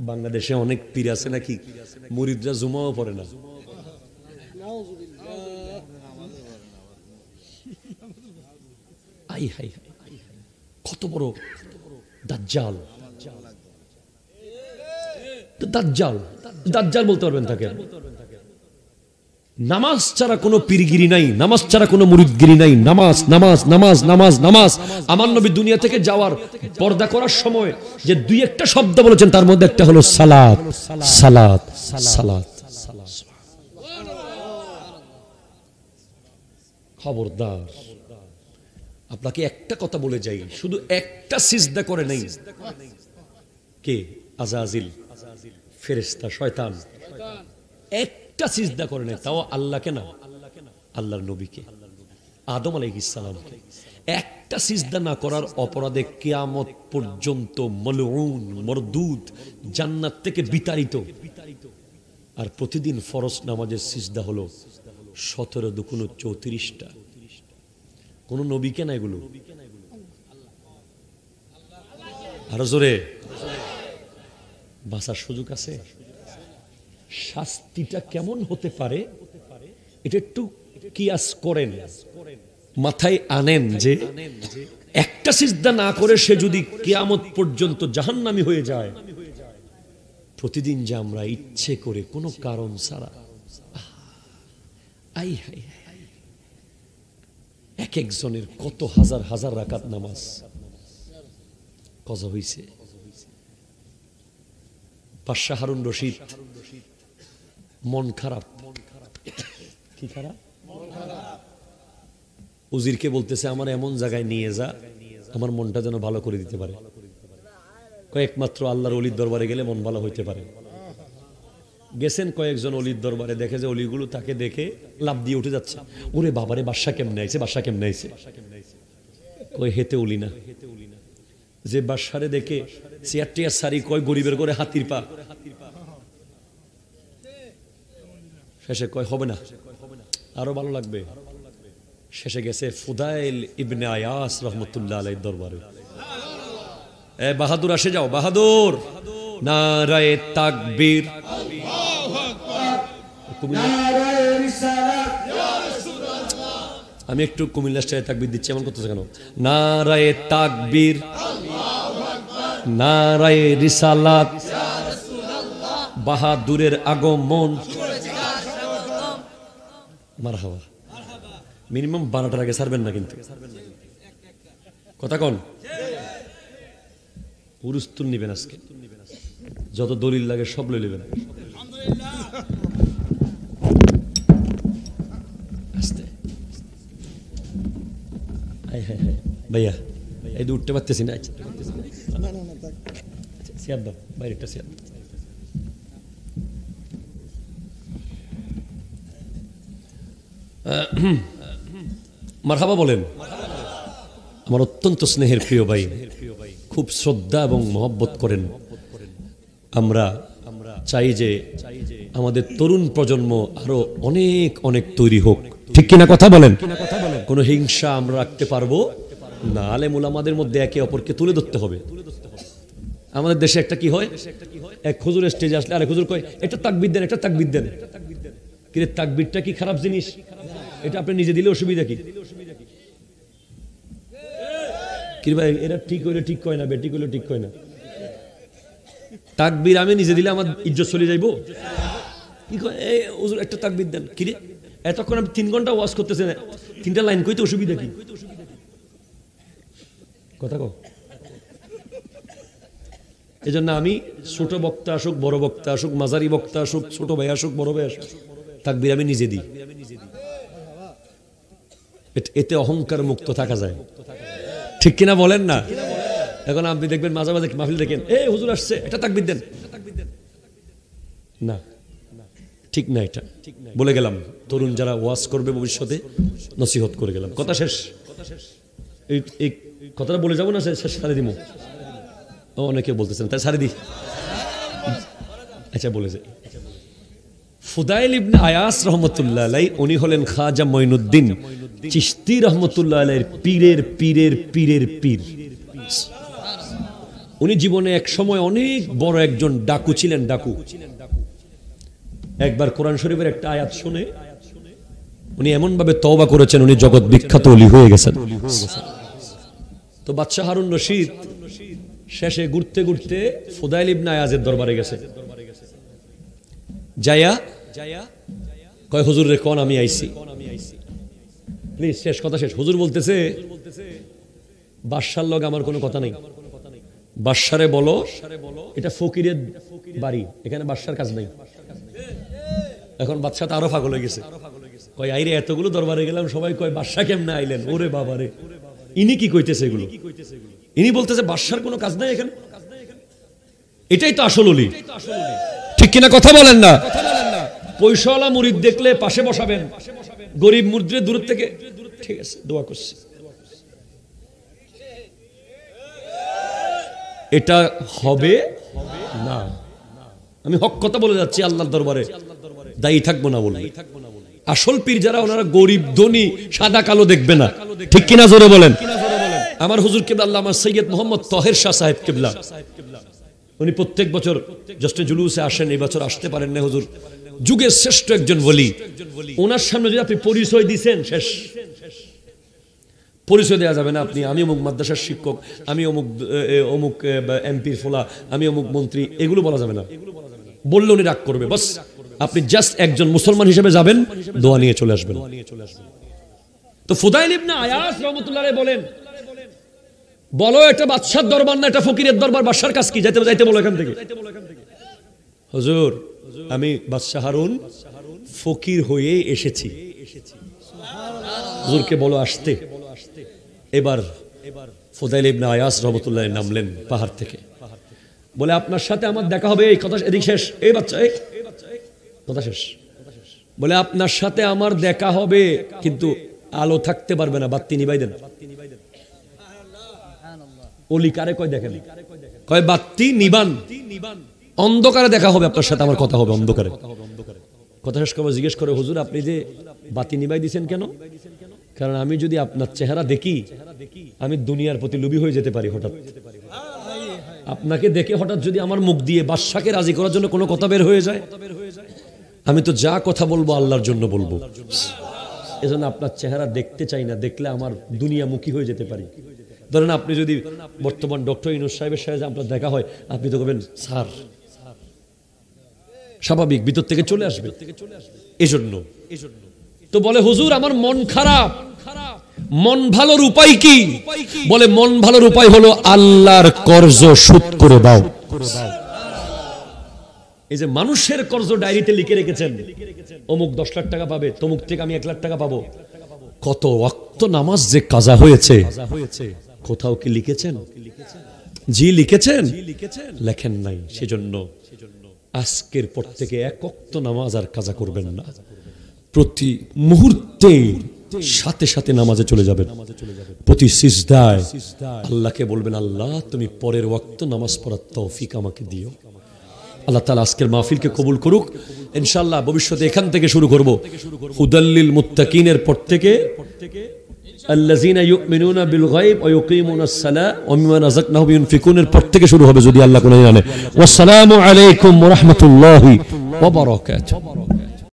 বাংলাদেশে অনেক পীর আছে নাকি মুরিদরা জুমাও পড়ে না। আই হাই, কত বড় দাজ্জাল! দাজ্জাল দাজ্জাল বলতে পারবেন তাকে? নামাজ ছাড়া কোনো পীরগিরি নাই, নামাজ ছাড়া কোনো মুরিদগিরি নাই। নামাজ নামাজ নামাজ নামাজ নামাজ। আমার নবী দুনিয়া থেকে যাওয়ার পর্দা করার সময় যে দুই একটা শব্দ বলেছেন তার মধ্যে একটা হলো সালাত সালাত সালাত। খবরদার, আপনাকে একটা কথা বলে যাই, শুধু একটা সিজদা করে নাই। কে? আজাজিল, ফেরেশতা, শয়তান। একটা সিজদা করে নাই, তাও আল্লাহকে না, আল্লাহর নবীকে, আদম আলাইহিস সালামকে। একটা সিজদা না করার অপরাধে কিয়ামত পর্যন্ত মলউন, মরদুদ, জান্নাত থেকে বিতাড়িত। আর প্রতিদিন ফরজ নামাজের সিজদা হলো 17 দুগুণ 34টা। কোন নবীকে না এগুলো। আরো জোরে, বাঁচার সুযোগ আছে। শাস্তিটা কেমন হতে পারে এটা একটু কিয়াস করেন, মাথায় আনেন যে একটা সিজদা না করে সে যদি কিয়ামত পর্যন্ত জাহান্নামী হয়ে যায়, প্রতিদিন যে আমরা ইচ্ছে করে কোনো কারণ ছাড়া আই হাই, এক একজনের কত হাজার হাজার রাকাত নামাজ কজা হইছে। বাদশাহ হারুন রশিদ মন খারাপ। কি খারাপ? উজিরকে বলতেছে আমার এমন জায়গায় নিয়ে যা আমার মনটা যেন ভালো করে দিতে পারে। কয়েকমাত্র আল্লাহর অলির দরবারে গেলে মন ভালো হইতে পারে। গেছেন কয়েকজন অলির দরবারে, দেখে যে অলিগুলো তাকে দেখে লাভ দিয়ে উঠে যাচ্ছে। ওরে বাবারে, বাদশা কেমনে আইছে, বাদশা কেমনে আইছে। কয় হেতে উলি না। যে বাদশারে দেখে চেয়ারটিয়ার সারি, কয় গরিবের করে হাতির পা। শেষে কয় হবে না, আরো ভালো লাগবে। শেষে গেছে ফুদাইল ইবনে আয়াস রাহমাতুল্লাহ আলাইহির দরবারে। এ বাহাদুর, আসে যাও বাহাদুর। নারায়ে তাকবীর, আমি একটু কুমিল্লা স্টাইলে তাকবীর দিচ্ছি, এমন করতেছে কেন? নারায়ে তাকবীর, নারায়ে রিসালাত, বাহাদুরের আগমন। মারহাবা। মিনিমাম 12টার আগে ছাড়বেন না কিন্তু, কথা কোন? পুরুষ তুল নিবেন আজকে, যত দলিল লাগে সব লই নেবেন। ভাইয়া এই উঠতে পারতেছি না, চেয়ার দাও, বাইরেটা চেয়ার। মারহাবা বলেন। আমার অত্যন্ত স্নেহের প্রিয় ভাই, খুব শ্রদ্ধা এবং মহব্বত করেন। আমরা চাই যে আমাদের তরুণ প্রজন্ম আরো অনেক অনেক তৈরি হোক, ঠিক কিনা কথা বলেন? কোন হিংসা আমরা রাখতে পারবো না। আলেম উলামাদের মধ্যে একে অপরকে তুলে ধরতে হবে। আমাদের দেশে একটা কি হয়, এক হুজুর স্টেজে আসলে আরেক হুজুর কয় এটা তাকবীর দেন, এটা তাকবীর দেন। কিন্তু তাকবীরটা কি খারাপ জিনিস? এটা আপনি নিজে দিলে অসুবিধা কি? কি ভাই, এটা ঠিক হইলে ঠিক কয় না, বেঠিক হইলে ঠিক কয় না। তাকবীর আমি নিজে দিলে আমার ইজ্জত চলে যাইবো। কি কয়, এই হুজুর একটা তাকবীর দেন। কি রে, এতক্ষণ আমি 3 ঘন্টা ওয়াজ করতেছেন, 3টা লাইন কইতে অসুবিধা কি? কথা কও। এই জন্য আমি ছোট বক্তা আসুক, বড় বক্তা আসুক, মাঝারি বক্তা আসুক, ছোট ভাই আসুক, বড় ভাই আসুক, তাকবীর আমি নিজে দিই। এতে অহংকার মুক্ত থাকা যায়, ঠিক কিনা বলেন না? এখন আপনি দেখবেন মাঝে মাঝে মাহফিল দেখেন, এই হুজুর আসছে এটা তাকবীর দেন। না, ঠিক না, এটা বলে গেলাম। তরুণ যারা ওয়াজ করবে ভবিষ্যতে নসিহত করে গেলাম। কথা শেষ। এই কথাটা বলে যাবো না, শেষ সারে দিব। অনেকে বলতেছেন তাই সারে দি। আচ্ছা বলেছে, ফুদাইল ইবনে আয়াস রাহমাতুল্লাহ আলাইহি উনি হলেন খাজা মঈনুদ্দিন চিশতি রাহমাতুল্লাহ আলাইহির পীরের পীরের পীরের পীর। উনি জীবনে এক সময় অনেক বড় একজন ডাকু ছিলেন, ডাকু। একবার কোরআন শরীফের একটা আয়াত শুনে উনি এমন ভাবে তওবা করেছেন, উনি জগৎ বিখ্যাত ওলি হয়ে গেছেন। তো বাদশাহ হারুন রশিদ শেষে ঘুরতে ঘুরতে ফুদাইল ইবনে আয়াজের দরবারে গেছে। যায়া কয় হুজুর রে কোন আমি আইছি, প্লিজ শেষ কথা শেষ। হুজুর বলতেছে বাদশার লগ আমার কোনো কথা নাই, বাদশারে বলো এটা ফকিরের বাড়ি, এখানে বাদশার কাজ নাই। এখন বাদশা তো আরো পাগল হয়ে গেছে, কয় আইরে এতগুলো দরবারে গেলাম, সবাই কয় বাদশা কেমনে আইলেন, ওরে বাবারে ইনি কি কইতেছে এগুলো। ইনি বলতেছে বাদশার কোনো কাজ নাই এখানে, এটাই তো আসল ওলি। ঠিক কিনা কথা বলেন না? পয়সাওয়ালা মুরিদ দেখলে পাশে বসাবেন, গরিব মুরিদরে দূর থেকে ঠিক আছে দোয়া করছি। এটা হবে না। আমি হক কথা বলে যাচ্ছি, আল্লাহর দরবারে দায়ী থাকবো না বলে। আসল পীর যারা ওনারা গরিব ধনী সাদা কালো দেখবে না, ঠিক কিনা জোরে বলেন। আমার হুজুর কিবলা আল্লামা সৈয়দ মোহাম্মদ তাহের শাহ সাহেব কিবলা, উনি প্রত্যেক বছর জশ্নে জুলুসে আসেন, এই বছর আসতে পারেন না। হুজুর যুগের শ্রেষ্ঠ একজন ওলি, ওনার সামনে যদি আপনি পরিচয় দিছেন শেষ, পরিচয় দেওয়া যাবে না। আপনি আমি অমুক মাদ্রাসার শিক্ষক, আমি অমুক অমুক এমপির ফোলা, আমি অমুক মন্ত্রী, এগুলো বলা যাবে না। বললে উনি রাগ করবে। বাস আপনি জাস্ট একজন মুসলমান হিসেবে যাবেন, দোয়া নিয়ে চলে আসবেন। তো ফুদাইল ইবনে আয়াস রাহমাতুল্লাহ আলাইহি বলেন, বলো এটা বাদশার দরবার না এটা ফকিরের দরবার, বাদশার কাজ কি, যাইতে যাইতে বলো এখান থেকে। হুজুর আমি বাদশা হারুন ফকির হয়ে এসেছি, হুজুরকে বলো আসতে। এবার ফুদাইল ইবনে আয়াস রাহমাতুল্লাহ আলাইহি নামলেন পাহাড় থেকে, বলে আপনার সাথে আমার দেখা হবে। এই কথা এদিক শেষ, এই বাচ্চা এই কথা শেষ। বলে আপনার সাথে আমার দেখা হবে, কিন্তু আলো থাকতে পারবে না, বাতি নিভাই দেন। ওলি কারে কয় দেখেন, কয় বাতি নিবান, অন্ধকারে দেখা হবে আপনার সাথে, আমার কথা হবে অন্ধকারে। কথা শেষ করবো, জিজ্ঞেস করে হুজুর আপনি যে বাতি নিভাই দিয়েছেন কেন? কারণ আমি যদি আপনার চেহারা দেখি, আমি দুনিয়ার প্রতি লোভী হয়ে যেতে পারি। হঠাৎ আপনাকে দেখে হঠাৎ যদি আমার মুখ দিয়ে বাদশাকে রাজি করার জন্য কোনো কথা বের হয়ে যায়, আমি তো যা কথা বলবো আল্লাহর জন্য বলবো। এজন্য আপনার চেহারা দেখতে চাই না, দেখলে আমার দুনিয়ামুখী হয়ে যেতে পারি। ধরেন আপনি যদি বর্তমান ডক্টর ইউনূস সাহেবের সাথে আপনার দেখা হয়, আপনি তো বলবেন স্যার, স্বাভাবিক ভিতর থেকে চলে আসবে। এজন্য তো বলে হুজুর আমার মন খারাপ, মন ভালোর উপায় কি? বলে মন ভালোর উপায় হলো আল্লাহর কর্জ শোধ করে দাও। এই যে মানুষের কর্জ ডায়েরিতে লিখে রেখেছেন, অমুক 10 লাখ টাকা পাবে, তমুক থেকে আমি 1 লাখ টাকা পাবো, কত ওয়াক্ত নামাজ যে কাজা হয়েছে, কোথাও কি লিখেছেন? জি লিখেছেন? লেখেন নাই। সেজন্য আজকের পর থেকে 1 ওয়াক্ত নামাজ আর কাজা করবেন না, প্রতি মুহূর্তে সাথে সাথে নামাজে চলে যাবেন। প্রতি সিজদায় আল্লাহকে বলবেন, আল্লাহ তুমি পরের ওয়াক্ত নামাজ পড়ার তৌফিক আমাকে দিও। আল্লাহ তাআলা আজকের মাহফিলকে কবুল করুক। ইনশাআল্লাহ ভবিষ্যতে এখান থেকে শুরু করব। হুদাল্লিল মুত্তাকিনের পর থেকে আল্লাযীনা ইউমিনুনা বিল গায়ব ওয়া ইউকিমুনাস সালাহ ওয়া মিম্মা রাযাকনাহুম ইউনফিকুনের পর থেকে শুরু হবে যদি আল্লাহ কোন জানে। ওয়াসসালামু আলাইকুম ওয়া রাহমাতুল্লাহি ওয়া বারাকাতুহু।